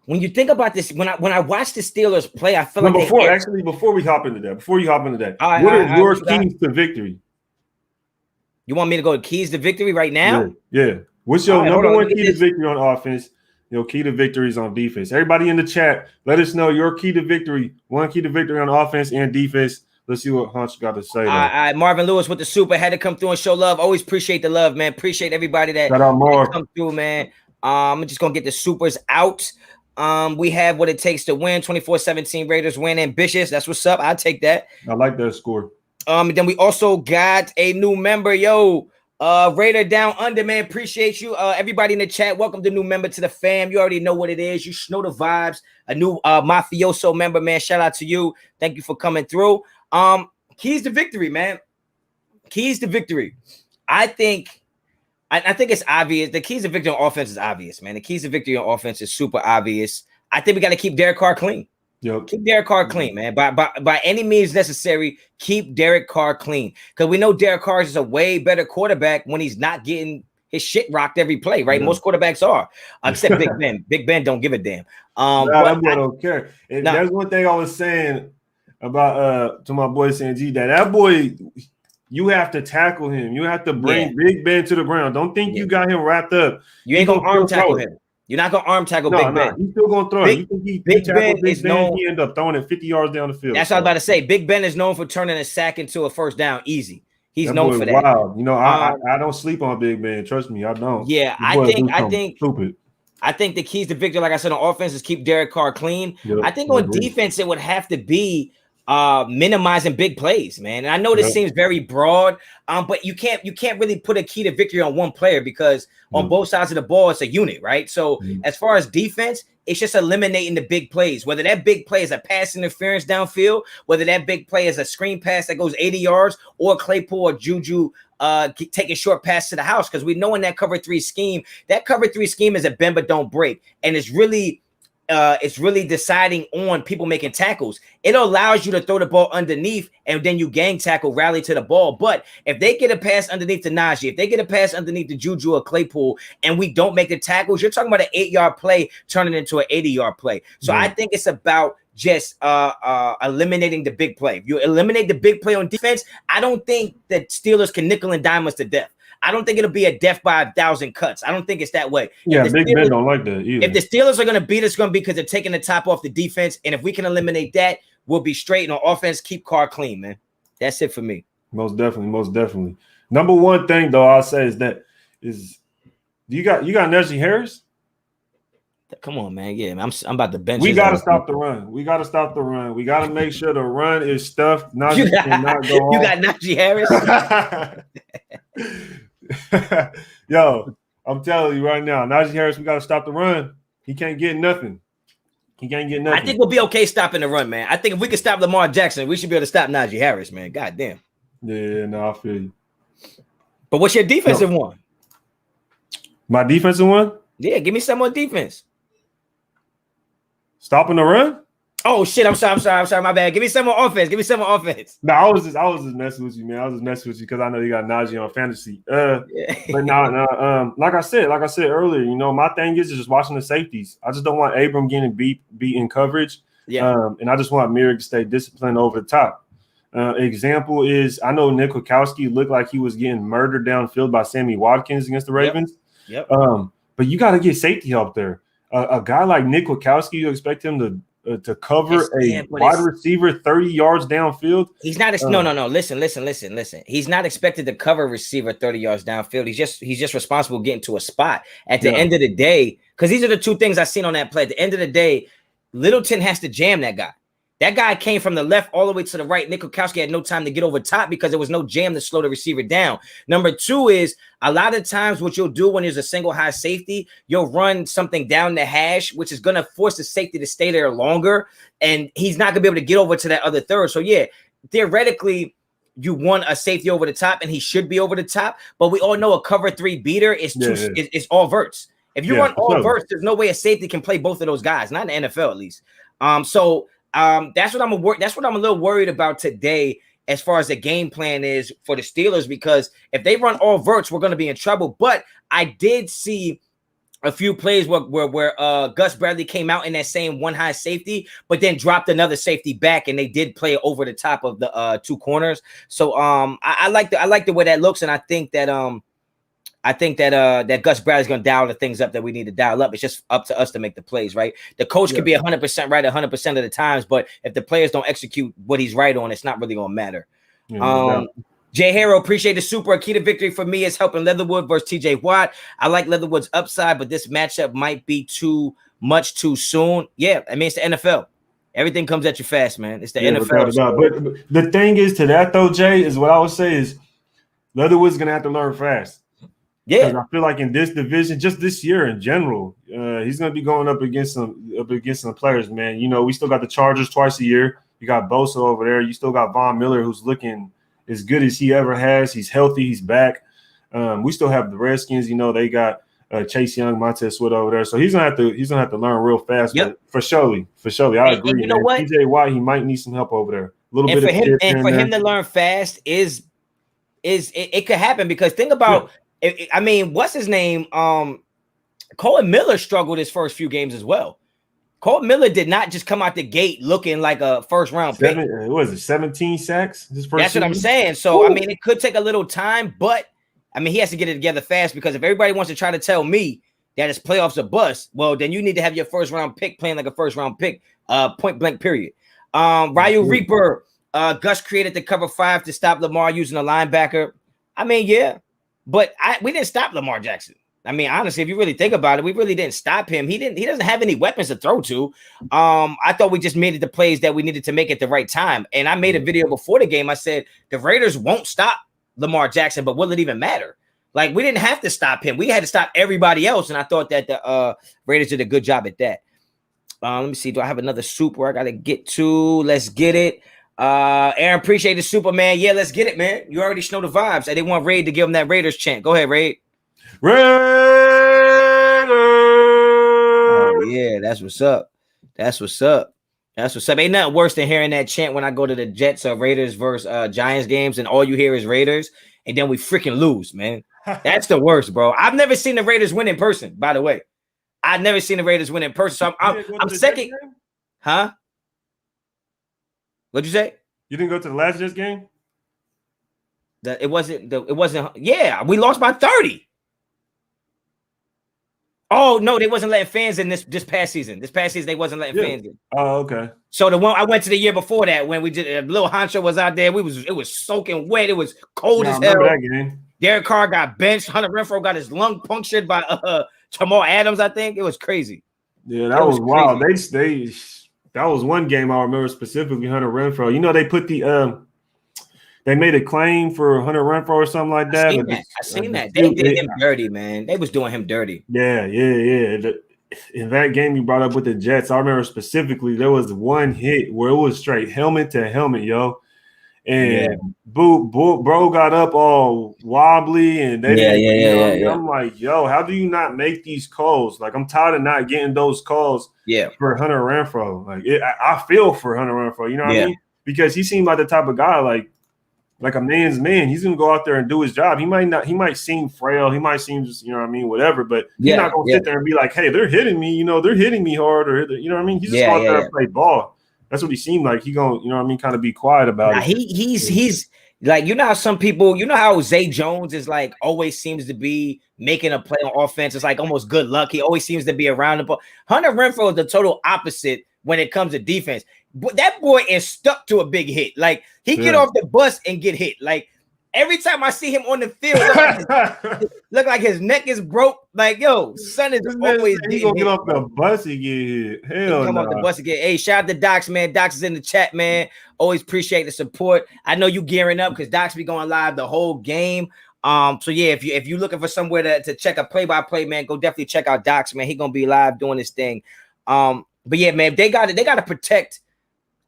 Speaker 1: when you think about this, when I watch the Steelers play, I feel like
Speaker 2: before we hop into that, what are your keys to victory?
Speaker 1: You want me to go keys to victory right now?
Speaker 2: Yeah. What's your number one key to victory on offense? Your key to victory is on defense. Everybody in the chat, let us know your key to victory. One key to victory on offense and defense. Let's see what Honch got to say. All
Speaker 1: right, Marvin Lewis with the super had to come through and show love. Always appreciate the love, man. Appreciate everybody that come through, man. I'm just gonna get the supers out. We have what it takes to win. 24-17 Raiders win. Ambitious. That's what's up. I'll take that.
Speaker 2: I like that score.
Speaker 1: Then we also got a new member. Yo, Raider Down Under, man. Appreciate you. Everybody in the chat, welcome the new member to the fam. You already know what it is. You know the vibes. A new mafioso member, man. Shout out to you. Thank you for coming through. Keys to victory, man. Keys to victory. I think it's obvious. The keys to victory on offense is obvious, man. The keys to victory on offense is super obvious. I think we got to keep Derek Carr clean.
Speaker 2: Yep.
Speaker 1: Keep Derek Carr clean, man. By any means necessary, keep Derek Carr clean. Because we know Derek Carr is a way better quarterback when he's not getting his shit rocked every play, right? Yeah. Most quarterbacks are, except Big Ben. Big Ben don't give a damn.
Speaker 2: That boy don't care. And that's one thing I was saying about to my boy Sanji, that boy, you have to tackle him. You have to bring Big Ben to the ground. Don't think you got him wrapped up.
Speaker 1: You ain't gonna arm tackle him. You're not gonna arm tackle Big Ben.
Speaker 2: He's still gonna throw it. You think Big Ben is known? He end up throwing it 50 yards down the field.
Speaker 1: That's what I was about to say. Big Ben is known for turning a sack into a first down easy. He's known for that.
Speaker 2: Wow, you know, I don't sleep on Big Ben. Trust me, I don't.
Speaker 1: Yeah, I think stupid. I think the keys to victory, like I said, on offense is keep Derek Carr clean. Yep, I think on defense it would have to be minimizing big plays, man. And I know this seems very broad, but you can't really put a key to victory on one player because on both sides of the ball it's a unit, right? So as far as defense, it's just eliminating the big plays, whether that big play is a pass interference downfield, whether that big play is a screen pass that goes 80 yards or Claypool or Juju taking short pass to the house, because we know in that cover three scheme is a bend but don't break, and it's really deciding on people making tackles. It allows you to throw the ball underneath and then you gang tackle, rally to the ball. But if they get a pass underneath to Najee, if they get a pass underneath to Juju or Claypool and we don't make the tackles, you're talking about an 8-yard play turning into an 80-yard play. So I think it's about just eliminating the big play. If you eliminate the big play on defense, I don't think that Steelers can nickel and dime us to death. I don't think it'll be a death by 1,000 cuts. I don't think it's that way.
Speaker 2: Yeah, Big Ben don't like that either.
Speaker 1: If the Steelers are going to beat us, it's going to be because they're taking the top off the defense. And if we can eliminate that, we'll be straight. And on offense, keep Carr clean, man. That's it for me. Most
Speaker 2: definitely. Number one thing, though, I'll say is you got Najee Harris?
Speaker 1: Come on, man. Yeah, man. I'm about to bench.
Speaker 2: We got to stop the run. We got to make sure the run is stuffed. Najee cannot go on.
Speaker 1: You got Najee
Speaker 2: Harris? Yo, I'm telling you right now, Najee Harris, we got to stop the run. He can't get nothing. I
Speaker 1: think we'll be okay stopping the run, man. I think if we can stop Lamar Jackson, we should be able to stop Najee Harris, man. God damn.
Speaker 2: Yeah, no, I feel you.
Speaker 1: But what's your defensive one?
Speaker 2: My defensive one?
Speaker 1: Yeah, give me some more defense.
Speaker 2: Stopping the run?
Speaker 1: Oh shit! I'm sorry. My bad. Give me some more offense.
Speaker 2: No, I was just messing with you, man. I was just messing with you because I know you got Najee on fantasy. But no. Like I said earlier, you know, my thing is just watching the safeties. I just don't want Abram getting beat in coverage.
Speaker 1: Yeah.
Speaker 2: And I just want Merrick to stay disciplined over the top. Example is I know Nick Kwiatkowski looked like he was getting murdered downfield by Sammy Watkins against the Ravens.
Speaker 1: Yep.
Speaker 2: But you got to get safety help there. A guy like Nick Kwiatkowski, you expect him to cover wide receiver 30 yards downfield.
Speaker 1: He's not. No. Listen. He's not expected to cover receiver 30 yards downfield. He's just responsible getting to a spot. At the end of the day, because these are the two things I've seen on that play. At the end of the day, Littleton has to jam that guy. That guy came from the left all the way to the right. Nick Kwiatkowski had no time to get over top because there was no jam to slow the receiver down. Number two is a lot of times what you'll do when there's a single high safety, you'll run something down the hash, which is going to force the safety to stay there longer. And he's not going to be able to get over to that other third. So, yeah, theoretically, you want a safety over the top, and he should be over the top. But we all know a cover three beater is it's all verts. If you run all verts, there's no way a safety can play both of those guys, not in the NFL at least. That's what I'm a little worried about today as far as the game plan is for the Steelers, because if they run all verts, we're going to be in trouble. But I did see a few plays where Gus Bradley came out in that same one high safety, but then dropped another safety back, and they did play over the top of the two corners. So I like the way that looks, and I think that that Gus Bradley's going to dial the things up that we need to dial up. It's just up to us to make the plays, right? The coach could be 100% right 100% of the times, but if the players don't execute what he's right on, it's not really going to matter. Jay Harrow, appreciate the super. A key to victory for me is helping Leatherwood versus TJ Watt. I like Leatherwood's upside, but this matchup might be too much too soon. Yeah, I mean, it's the NFL. Everything comes at you fast, man. It's the NFL.
Speaker 2: But the thing is to that, though, Jay, is what I would say is Leatherwood's going to have to learn fast.
Speaker 1: Yeah.
Speaker 2: Because I feel like in this division, just this year in general, he's going to be going up against some players, man. You know, we still got the Chargers twice a year. You got Bosa over there. You still got Von Miller, who's looking as good as he ever has. He's healthy. He's back. We still have the Redskins. You know, they got Chase Young, Montez Sweat over there. So he's gonna have to learn real fast.
Speaker 1: Yep.
Speaker 2: But for surely, I agree.
Speaker 1: And you know what?
Speaker 2: TJ Watt, he might need some help over there. A little
Speaker 1: and
Speaker 2: bit
Speaker 1: for him, and for him to learn fast is it could happen because think about I mean, what's his name? Colin Miller struggled his first few games as well. Colin Miller did not just come out the gate looking like a first round pick.
Speaker 2: What was it? 17 sacks?
Speaker 1: That's what I'm saying. So I mean, it could take a little time, but I mean, he has to get it together fast because if everybody wants to try to tell me that his playoffs are bust, well, then you need to have your first round pick playing like a first round pick, point blank period. Ryu Reaper, Gus created the cover 5 to stop Lamar using a linebacker. I mean, yeah, but we didn't stop Lamar Jackson. I mean, honestly, if you really think about it, we really didn't stop him. He doesn't have any weapons to throw to. I thought we just made it the plays that we needed to make at the right time. And I made a video before the game. I said the Raiders won't stop Lamar Jackson, but will it even matter? Like, we didn't have to stop him. We had to stop everybody else. And I thought that the Raiders did a good job at that. Let me see. Do I have another super I got to get to? Let's get it. Aaron, appreciate the super, man. Yeah, let's get it, man. You already know the vibes. I didn't want Raid to give him that Raiders chant. Go ahead, Raid.
Speaker 2: Raiders.
Speaker 1: Oh, yeah, that's what's up. That's what's up. Ain't nothing worse than hearing that chant when I go to the Jets or Raiders versus Giants games and all you hear is Raiders and then we freaking lose, man. That's the worst, bro. I've never seen the Raiders win in person, by the way. I've never seen the Raiders win in person. So I'm second. Huh? What'd you say?
Speaker 2: You didn't go to the last Jets game?
Speaker 1: It wasn't. Yeah, we lost by 30. Oh no, they wasn't letting fans in this past season. This past season, they wasn't letting fans in.
Speaker 2: Oh, okay.
Speaker 1: So the one I went to the year before that when we did a little Honch was out there. It was soaking wet. It was cold as hell.
Speaker 2: That game.
Speaker 1: Derek Carr got benched. Hunter got his lung punctured by Jamal Adams. I think it was crazy.
Speaker 2: Yeah, that was wild. That was one game I remember specifically. Hunter Renfrow. You know they put they made a claim for Hunter Renfrow or something like that.
Speaker 1: I seen that. They did him dirty, man. They was doing him dirty.
Speaker 2: Yeah. In that game you brought up with the Jets, I remember specifically there was one hit where it was straight helmet to helmet, yo. And bro got up all wobbly and I'm like, yo, how do you not make these calls? Like, I'm tired of not getting those calls for Hunter Renfrow. Like, I feel for Hunter Renfrow, you know what I mean? Because he seemed like the type of guy like a man's man. He's gonna go out there and do his job. He might seem frail, he might seem just, you know what I mean, whatever, but he's not gonna sit there and be like, hey, they're hitting me, they're hitting me hard, or you know what I mean? He's just out there and play ball. That's what he seemed like. He gonna, you know what I mean, kind of be quiet about it.
Speaker 1: He's like, how some people, how Zay Jones is like always seems to be making a play on offense. It's like almost good luck. He always seems to be around the ball. Hunter Renfrow is the total opposite when it comes to defense. But that boy is stuck to a big hit. Like, he get off the bus and get hit. Like, every time I see him on the field, look like his neck is broke. Like, yo, son is always
Speaker 2: he gonna get off the bus and get hit. Hell
Speaker 1: come off the bus again. Hey, shout out to Docs, man. Docs is in the chat, man. Always appreciate the support. I know you gearing up because Docs be going live the whole game. So yeah, if you're looking for somewhere to check a play-by-play, man, go definitely check out Docs, man. He gonna be live doing his thing. But yeah, man, they gotta protect.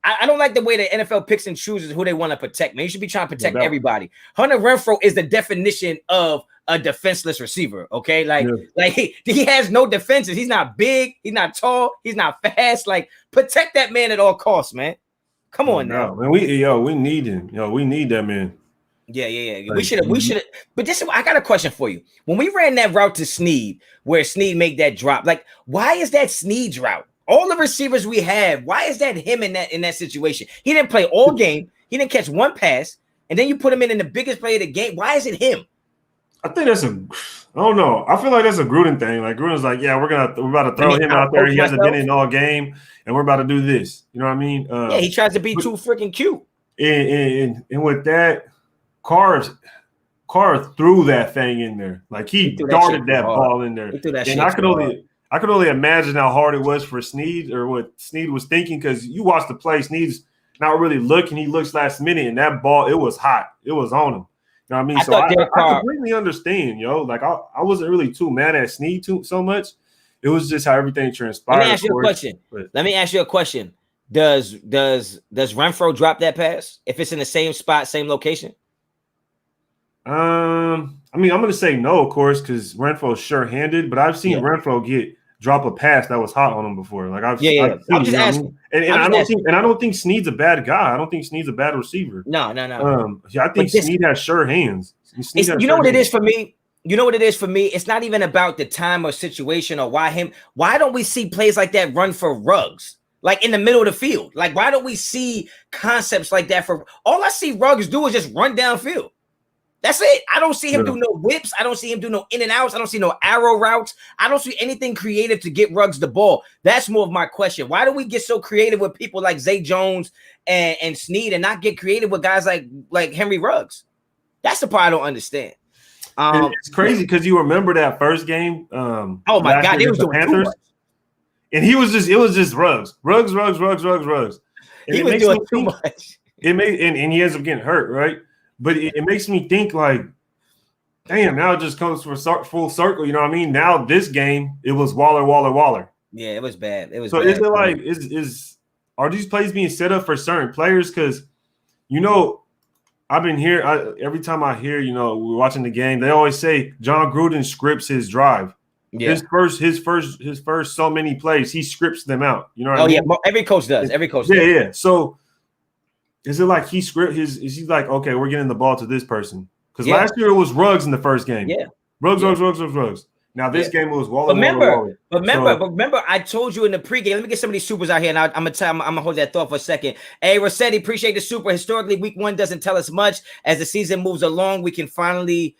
Speaker 1: I don't like the way the NFL picks and chooses who they want to protect, man. You should be trying to protect everybody. Hunter Renfrow is the definition of a defenseless receiver, okay? Like he has no defenses. He's not big. He's not tall. He's not fast. Like, protect that man at all costs, man. Come on now.
Speaker 2: Man, we need him. We need that man.
Speaker 1: Yeah. We should have. But I got a question for you. When we ran that route to Snead, where Snead made that drop, like, why is that Snead's route? All the receivers we have, why is that him in that situation? He didn't play all game. He didn't catch one pass, and then you put him in the biggest play of the game. Why is it him?
Speaker 2: I think I don't know. I feel like that's a Gruden thing. Like, Gruden's like, yeah, we're about to throw him out there. He hasn't been in all game, and we're about to do this. You know what I mean?
Speaker 1: He tries to be too freaking cute.
Speaker 2: And with that, Carr threw that thing in there. Like he darted that ball in there. And I could only imagine how hard it was for Snead or what Snead was thinking, because you watch the play, Snead's not really looking. He looks last minute, and that ball, it was hot. It was on him. You know what I mean? So I completely understand, yo. Like I wasn't really too mad at Snead so much. It was just how everything transpired.
Speaker 1: Let me ask you a question. Let me ask you a question. Does Renfro drop that pass if it's in the same spot, same location?
Speaker 2: I mean, I'm gonna say no, of course, because Renfro's sure-handed, but I've seen Renfro drop a pass that was hot on him before. Like I'm just asking. And I don't think Snead's a bad guy. I don't think Snead's a bad receiver.
Speaker 1: No.
Speaker 2: I think Snead has sure hands.
Speaker 1: You know what it is for me? You know what it is for me? It's not even about the time or situation or why him. Why don't we see plays like that run for Ruggs? Like in the middle of the field. Like, why don't we see concepts like that for all I see Ruggs do is just run downfield. That's it. I don't see him do no whips. I don't see him do no in and outs. I don't see no arrow routes. I don't see anything creative to get Ruggs the ball. That's more of my question. Why do we get so creative with people like Zay Jones and Snead and not get creative with guys like Henry Ruggs? That's the part I don't understand.
Speaker 2: It's crazy because you remember that first game.
Speaker 1: Oh my God, they was doing Panthers, too much.
Speaker 2: And it was just Ruggs. And
Speaker 1: he was doing too much.
Speaker 2: And he ends up getting hurt, right? But it makes me think like, damn, now it just comes full circle. You know what I mean? Now this game, it was Waller.
Speaker 1: Yeah, it was bad. Is
Speaker 2: it like are these plays being set up for certain players? Because I've been here every time I hear, we're watching the game, they always say John Gruden scripts his drive. Yeah. His first so many plays, he scripts them out. You know what I mean?
Speaker 1: Yeah, every coach does.
Speaker 2: Yeah. So is it like is he like, okay, we're getting the ball to this person? Because last year it was Ruggs in the first game.
Speaker 1: Yeah.
Speaker 2: Ruggs. Now this game was Waller.
Speaker 1: Remember, I told you in the pregame. Let me get some of these supers out here, and I'm gonna hold that thought for a second. Hey, Rossetti, appreciate the super. Historically, week 1 doesn't tell us much. As the season moves along, we can finally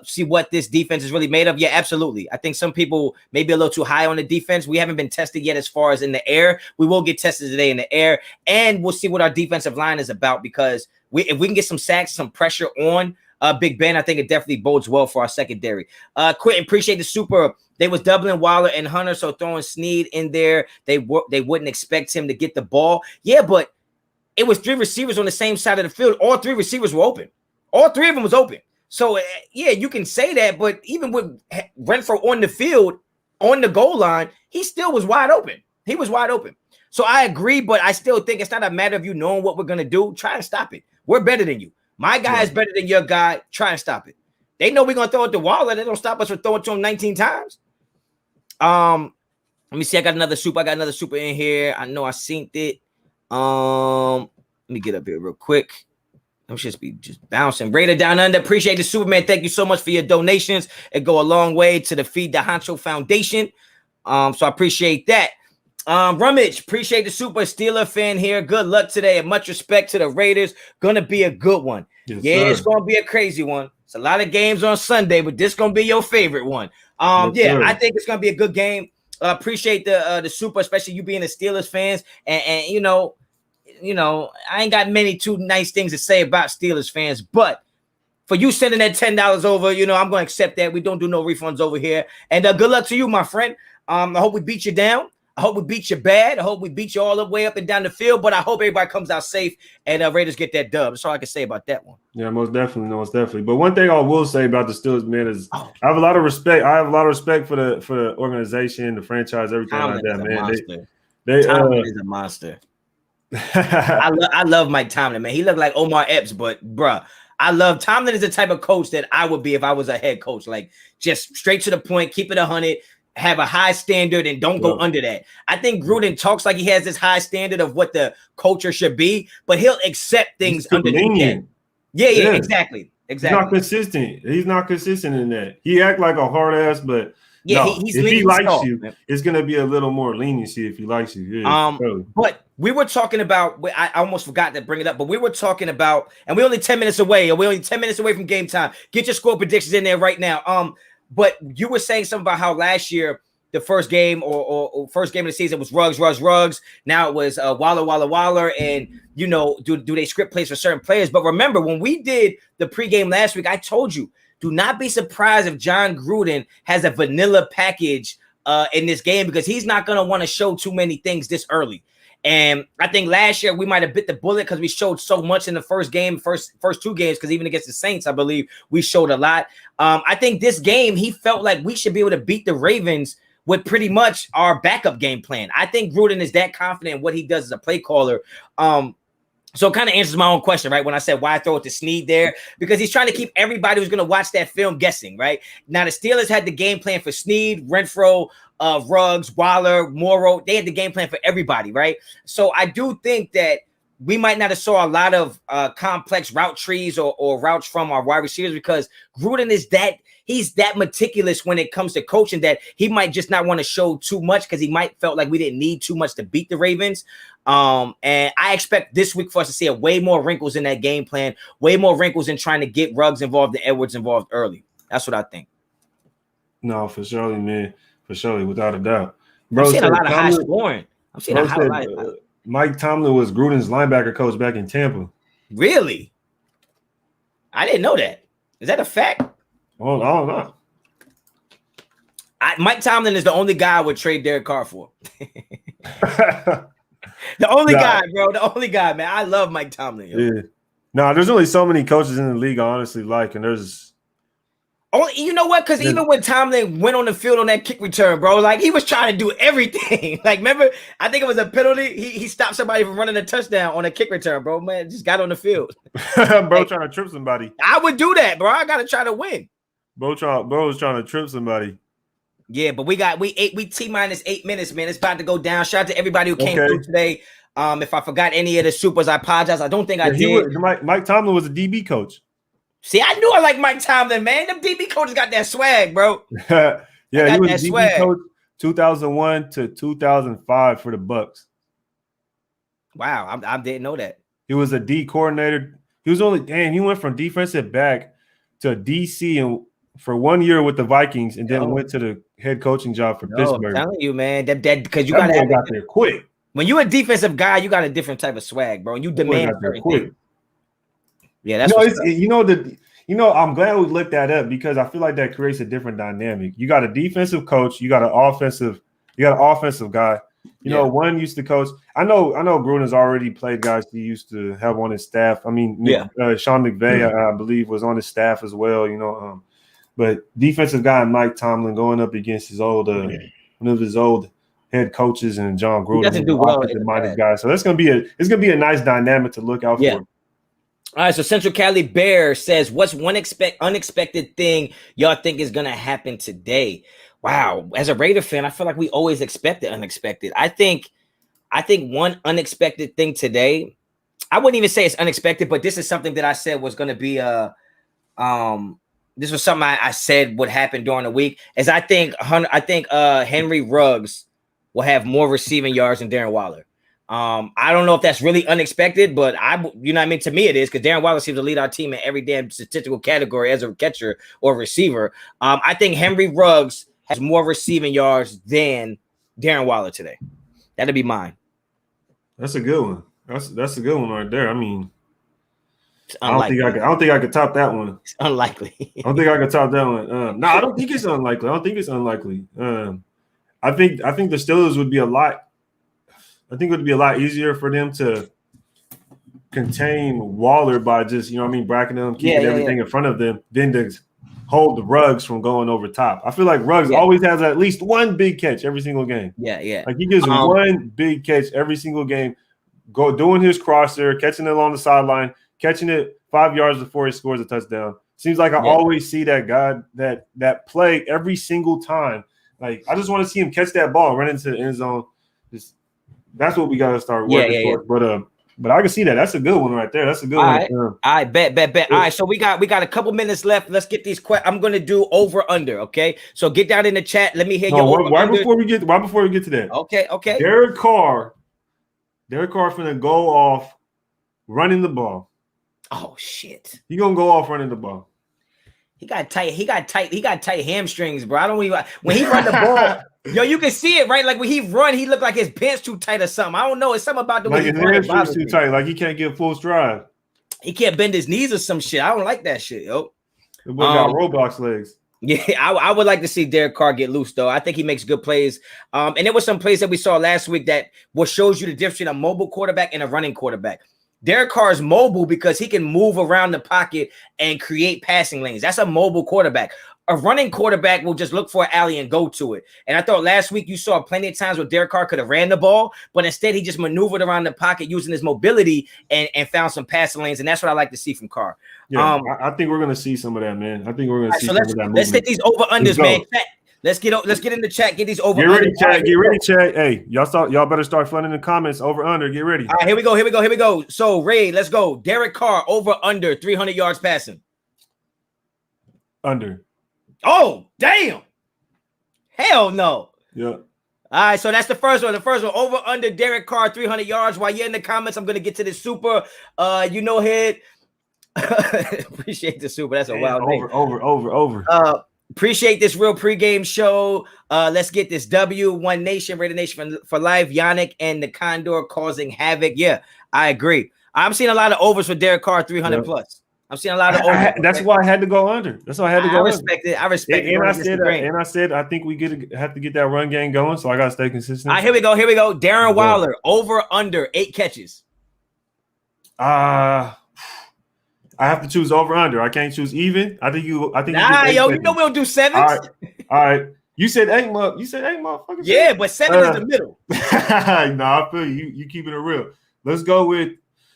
Speaker 1: see what this defense is really made of. Yeah, absolutely. I think some people may be a little too high on the defense. We haven't been tested yet as far as in the air. We will get tested today in the air, and we'll see what our defensive line is about, because if we can get some sacks, some pressure on Big Ben, I think it definitely bodes well for our secondary. Quentin, appreciate the super. They was doubling Waller and Hunter, so throwing Snead in there, they wouldn't expect him to get the ball. Yeah, but it was 3 receivers on the same side of the field. All 3 receivers were open. All 3 of them was open. So, yeah, you can say that, but even with Renfro on the field, on the goal line, he still was wide open. He was wide open. So I agree, but I still think it's not a matter of you knowing what we're going to do. Try and stop it. We're better than you. My guy is better than your guy. Try and stop it. They know we're going to throw it to Waller. They don't stop us from throwing to him 19 times. Let me see. I got another super. In here. I know I synced it. Let me get up here real quick. I'm just bouncing. Raider Down Under, appreciate the Superman. Thank you so much for your donations. It go a long way to the Feed the Honcho Foundation. So I appreciate that. Rummage, appreciate the Super Steeler fan here. Good luck today and much respect to the Raiders. Gonna be a good one. Yes, sir. It's gonna be a crazy one. It's a lot of games on Sunday, but this gonna be your favorite one. Sir. I think it's gonna be a good game. Appreciate the Super, especially you being a Steelers fans, and you know, I ain't got many too nice things to say about Steelers fans, but for you sending that $10 over, I'm going to accept that. We don't do no refunds over here. And good luck to you, my friend. I hope we beat you down. I hope we beat you bad. I hope we beat you all the way up and down the field, but I hope everybody comes out safe and Raiders get that dub. That's all I can say about that one.
Speaker 2: Yeah, most definitely. But one thing I will say about the Steelers, man, is I have a lot of respect. I have a lot of respect for the organization, the franchise, everything like that, man.
Speaker 1: Tomlin is a monster. I love Mike Tomlin, man. He looked like Omar Epps, but bruh, I love Tomlin is the type of coach that I would be if I was a head coach. Like, just straight to the point, keep it 100, have a high standard, and don't go under that. I think Gruden talks like he has this high standard of what the culture should be, but he'll accept things underneath that. Yeah, exactly.
Speaker 2: He's not consistent. He's not consistent in that. He act like a hard ass, but if he likes you, it's gonna be a little more leniency if he likes you. Yeah,
Speaker 1: but we were talking about. I almost forgot to bring it up, but we were talking about, and we're only 10 minutes away. We're only 10 minutes away from game time. Get your score predictions in there right now. But you were saying something about how last year the first game or first game of the season was Ruggs. Now it was Waller, and do they script plays for certain players? But remember, when we did the pregame last week, I told you, do not be surprised if John Gruden has a vanilla package in this game, because he's not going to want to show too many things this early. And I think last year we might have bit the bullet because we showed so much in the first two games, because even against the Saints, I believe we showed a lot. I think this game, he felt like we should be able to beat the Ravens with pretty much our backup game plan. I think Gruden is that confident in what he does as a play caller. So it kind of answers my own question, right? When I said why throw it to Snead there, because he's trying to keep everybody who's going to watch that film guessing, right? Now the Steelers had the game plan for Snead, Renfro, Ruggs, Waller, Morrow. They had the game plan for everybody, right? So I do think that we might not have saw a lot of complex route trees or routes from our wide receivers, because Gruden is he's that meticulous when it comes to coaching that he might just not want to show too much, because he might felt like we didn't need too much to beat the Ravens. And I expect this week for us to see way more wrinkles in that game plan, way more wrinkles in trying to get Ruggs involved and Edwards involved early. That's what I think.
Speaker 2: No, for sure, man. For sure, without a doubt. Bro,
Speaker 1: I'm seeing a lot of high scoring. I'm seeing a lot.
Speaker 2: Mike Tomlin was Gruden's linebacker coach back in Tampa.
Speaker 1: Really? I didn't know that. Is that a fact?
Speaker 2: Oh, I don't know.
Speaker 1: Mike Tomlin is the only guy I would trade Derek Carr for. The only guy, bro. The only guy, man. I love Mike Tomlin. Yo.
Speaker 2: Yeah. Nah, there's only so many coaches in the league I honestly like, and there's.
Speaker 1: Oh, you know what? Because even when Tomlin went on the field on that kick return, bro, like he was trying to do everything. Like, remember, I think it was a penalty. He stopped somebody from running a touchdown on a kick return, bro. Man, just got on the field.
Speaker 2: Bro, trying to trip somebody.
Speaker 1: I would do that, bro. I got to try to win.
Speaker 2: Bro was trying to trip somebody.
Speaker 1: Yeah, but we T-minus 8 minutes, man. It's about to go down. Shout out to everybody who came through today. If I forgot any of the supers, I apologize. I don't think I did.
Speaker 2: Mike Tomlin was a DB coach.
Speaker 1: See, I knew I like Mike Tomlin, man. Them DB coaches got that swag, bro.
Speaker 2: Yeah, he was a DB coach 2001 to 2005 for the Bucks.
Speaker 1: Wow, I didn't know that.
Speaker 2: He was a D coordinator. He went from defensive back to DC and for 1 year with the Vikings, and then went to the head coaching job for Pittsburgh.
Speaker 1: I'm telling you, man, that because you got to
Speaker 2: got there quick.
Speaker 1: When you're a defensive guy, you got a different type of swag, bro. And you demand quick. Yeah, that's
Speaker 2: I'm glad we looked that up, because I feel like that creates a different dynamic. You got a defensive coach, you got an offensive guy. One used to coach. I know Gruden's already played guys he used to have on his staff. I mean, Sean McVay, I believe, was on his staff as well. But defensive guy Mike Tomlin going up against his old one of his old head coaches and John Gruden,
Speaker 1: doesn't do well
Speaker 2: minded guy. So it's gonna be a nice dynamic to look out for.
Speaker 1: All right, so Central Cali Bear says, what's one unexpected thing y'all think is gonna happen today? Wow, as a Raider fan, I feel like we always expect the unexpected. I think one unexpected thing today, I wouldn't even say it's unexpected, but this is something that I said was gonna be this was something I said would happen during the week. Is I think Henry Ruggs will have more receiving yards than Darren Waller. I don't know if that's really unexpected, but to me it is, because Darren Waller seems to lead our team in every damn statistical category as a catcher or receiver. I think Henry Ruggs has more receiving yards than Darren Waller today. That'd be mine.
Speaker 2: That's a good one. That's a good one right there. I mean, I don't think I could top that one.
Speaker 1: It's unlikely.
Speaker 2: I don't think I could top that one. No, I don't think it's unlikely. I think the Steelers would be a lot. I think it would be a lot easier for them to contain Waller by just bracketing them, keeping everything in front of them, than to hold the Ruggs from going over top. I feel like Ruggs always has at least one big catch every single game.
Speaker 1: Yeah.
Speaker 2: Like he gets one big catch every single game, doing his crosser, catching it along the sideline, catching it 5 yards before he scores a touchdown. Seems like I always see that guy that play every single time. Like I just want to see him catch that ball, run into the end zone. That's what we got to start working for. But I can see that. That's a good one right there. That's a good one.
Speaker 1: All right, bet. All right, so we got a couple minutes left. Let's get these questions. I'm gonna do over under. Okay, so get down in the chat. Let me hear your over under.
Speaker 2: Before we get to that.
Speaker 1: Okay.
Speaker 2: Derek Carr finna go off running the ball.
Speaker 1: Oh shit.
Speaker 2: He gonna go off running the ball.
Speaker 1: He got tight hamstrings, bro. I don't even when he run the ball. Yo, you can see it, right? Like when he run, he looked like his pants too tight or something. I don't know. It's something about the way he run.
Speaker 2: His hamstrings too tight. Like he can't get full stride.
Speaker 1: He can't bend his knees or some shit. I don't like that shit, yo.
Speaker 2: The boy got Roblox legs.
Speaker 1: Yeah, I would like to see Derek Carr get loose, though. I think he makes good plays. And there was some plays that we saw last week that what shows you the difference between a mobile quarterback and a running quarterback. Derek Carr is mobile because he can move around the pocket and create passing lanes. That's a mobile quarterback. A running quarterback will just look for an alley and go to it. And I thought last week you saw plenty of times where Derek Carr could have ran the ball, but instead he just maneuvered around the pocket using his mobility and found some passing lanes. And that's what I like to see from Carr.
Speaker 2: Yeah, I think we're going to see some of that, man. I think we're going to see some of that movement.
Speaker 1: Let's hit these over-unders, man. Let's get in the chat. Get these over-unders.
Speaker 2: Get ready, chat. Get ready, chat. Hey, y'all better start flooding the comments over-under. Get ready.
Speaker 1: All right, here we go. So, Ray, let's go. Derek Carr, over-under, 300 yards passing.
Speaker 2: Under.
Speaker 1: Oh, damn. Hell no.
Speaker 2: Yeah.
Speaker 1: All right, so that's the first one. The first one, over under Derek Carr, 300 yards. While you're in the comments, I'm going to get to this super, head. Appreciate the super. That's a wild name.
Speaker 2: Over.
Speaker 1: Appreciate this real pregame show. Let's get this W. One Nation, Raider Nation for life. Yannick and the Condor causing havoc. Yeah, I agree. I'm seeing a lot of overs for Derek Carr, 300 plus. I'm seeing a lot of overs.
Speaker 2: That's why I had to go under. I
Speaker 1: respect it. I respect it.
Speaker 2: And I said, I think we have to get that run game going, so I got to stay consistent.
Speaker 1: All right, here we go. Darren Waller, over under 8 catches.
Speaker 2: I have to choose over under. I can't choose even. I think you
Speaker 1: we don't do 7s.
Speaker 2: All right. You said 8, motherfucker.
Speaker 1: Yeah, but 7 is the middle.
Speaker 2: I feel you. You keeping it real. Let's go with.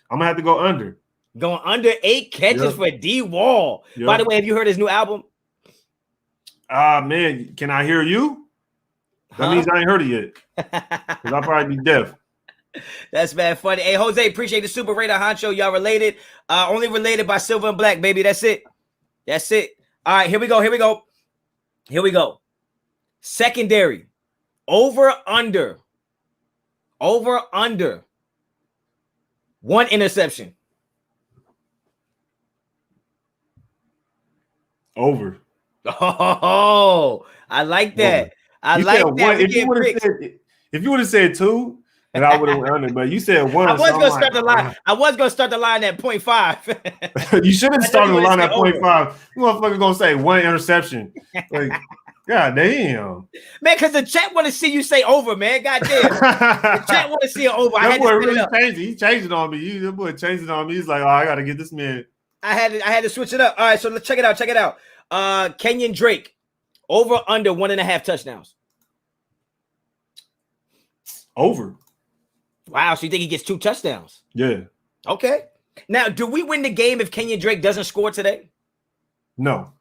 Speaker 2: I'm gonna have to go under.
Speaker 1: Going under 8 catches for D Wall. Yep. By the way, have you heard his new album?
Speaker 2: Man, can I hear you? That means I ain't heard it yet. Because I'll probably be deaf.
Speaker 1: That's bad funny. Hey, Jose, appreciate the Super Raider Honcho. Y'all related. Only related by silver and black, baby. That's it. All right, here we go. Secondary. Over under. 1 interception.
Speaker 2: Over.
Speaker 1: Oh, I like that.
Speaker 2: If you would have said 2, then I would have went under. But you said 1.
Speaker 1: I was going to start the line. I was going to start the line at 0.5.
Speaker 2: You should have started the line at 0.5. You motherfucker going to say 1 interception. Like, God damn.
Speaker 1: Man, because the chat want to see you say over, man. God damn. The chat want to see it over.
Speaker 2: That boy really changed it. He changed it on me. That boy changed it on me. He's like, I got to get this man.
Speaker 1: I had to switch it up. All right, so let's check it out. Kenyon Drake, over under 1.5 touchdowns.
Speaker 2: Over.
Speaker 1: Wow, so you think he gets 2 touchdowns?
Speaker 2: Yeah.
Speaker 1: Okay. Now, do we win the game if Kenyon Drake doesn't score today?
Speaker 2: No.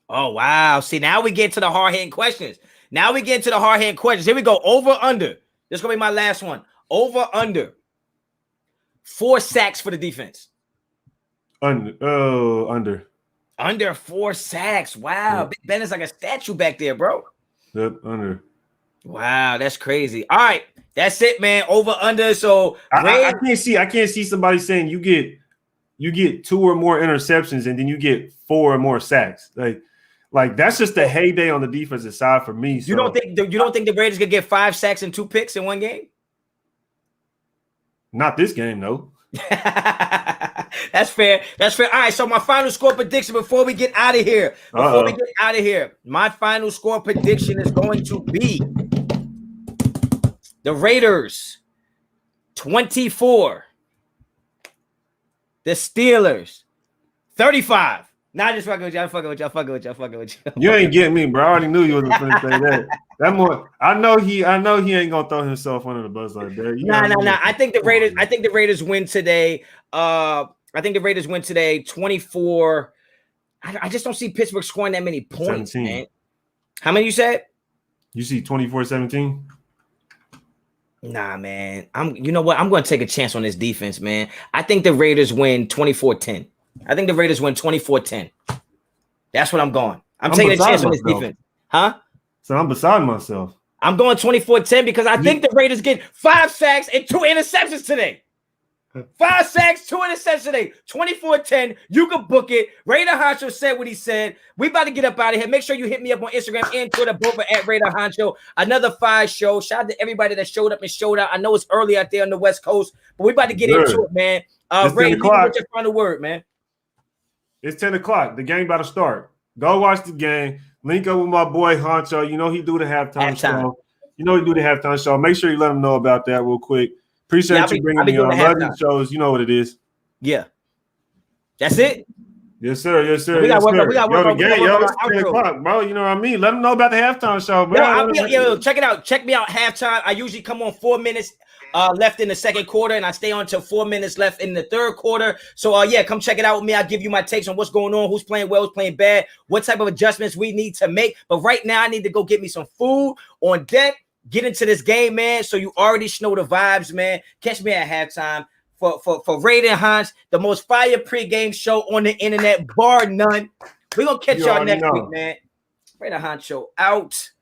Speaker 1: Oh, wow. See, now we get to the hard-hitting questions. Here we go. Over under. This is going to be my last one. Over under. 4 sacks for the defense.
Speaker 2: Under.
Speaker 1: Under 4 sacks. Wow. Yep. Big Ben is like a statue back there, bro.
Speaker 2: Yep, under.
Speaker 1: Wow, that's crazy. All right. That's it, man. Over under. So
Speaker 2: I can't see somebody saying you get 2 or more interceptions and then you get 4 or more sacks. Like that's just a heyday on the defensive side for me. So.
Speaker 1: You don't think the Raiders could get 5 sacks and 2 picks in one game?
Speaker 2: Not this game, no.
Speaker 1: That's fair. All right, so my final score prediction before we get out of here. My final score prediction is going to be the Raiders 24. The Steelers 35. Nah, just fucking with you. I'm fucking with you.
Speaker 2: You ain't getting me, bro. I already knew you wasn't gonna say that. That more. I know he ain't gonna throw himself under the bus like that.
Speaker 1: Nah. I think the Raiders win today. I think the Raiders win today 24. I just don't see Pittsburgh scoring that many points, 17. Man. How many you said?
Speaker 2: You see 24-17?
Speaker 1: Nah, man. You know what? I'm going to take a chance on this defense, man. I think the Raiders win 24-10. I think the Raiders win 24-10. That's what I'm going. I'm taking a chance on this defense. Huh?
Speaker 2: So I'm beside myself.
Speaker 1: I'm going 24-10 because I think the Raiders get 5 sacks and 2 interceptions today. 5 sacks, 2 interceptions today, 24-10. You can book it. Raider Honcho said what he said. We about to get up out of here. Make sure you hit me up on Instagram and Twitter, both at Raider Honcho. Another 5 show. Shout out to everybody that showed up and showed out. I know it's early out there on the West Coast, but we about to get into it, man. Ray, leave with your final word, man.
Speaker 2: It's 10 o'clock. The game about to start. Go watch the game. Link up with my boy Honcho. You know he do the halftime show. Make sure you let him know about that real quick. Appreciate you bringing me on. Love these shows. You know what it is.
Speaker 1: Yeah. That's it?
Speaker 2: Yes, sir. Yes, sir.
Speaker 1: We got
Speaker 2: it's
Speaker 1: 10
Speaker 2: o'clock, bro. You know what I mean? Let them know about the halftime show, bro.
Speaker 1: Check it out. Check me out halftime. I usually come on 4 minutes left in the second quarter, and I stay on until 4 minutes left in the third quarter. So, come check it out with me. I'll give you my takes on what's going on, who's playing well, who's playing bad, what type of adjustments we need to make. But right now, I need to go get me some food on deck. Get into this game, man. So you already know the vibes, man. Catch me at halftime for Raider Honch, the most fire pregame show on the internet, bar none. We're gonna catch y'all next week, man. Raider Honch show out.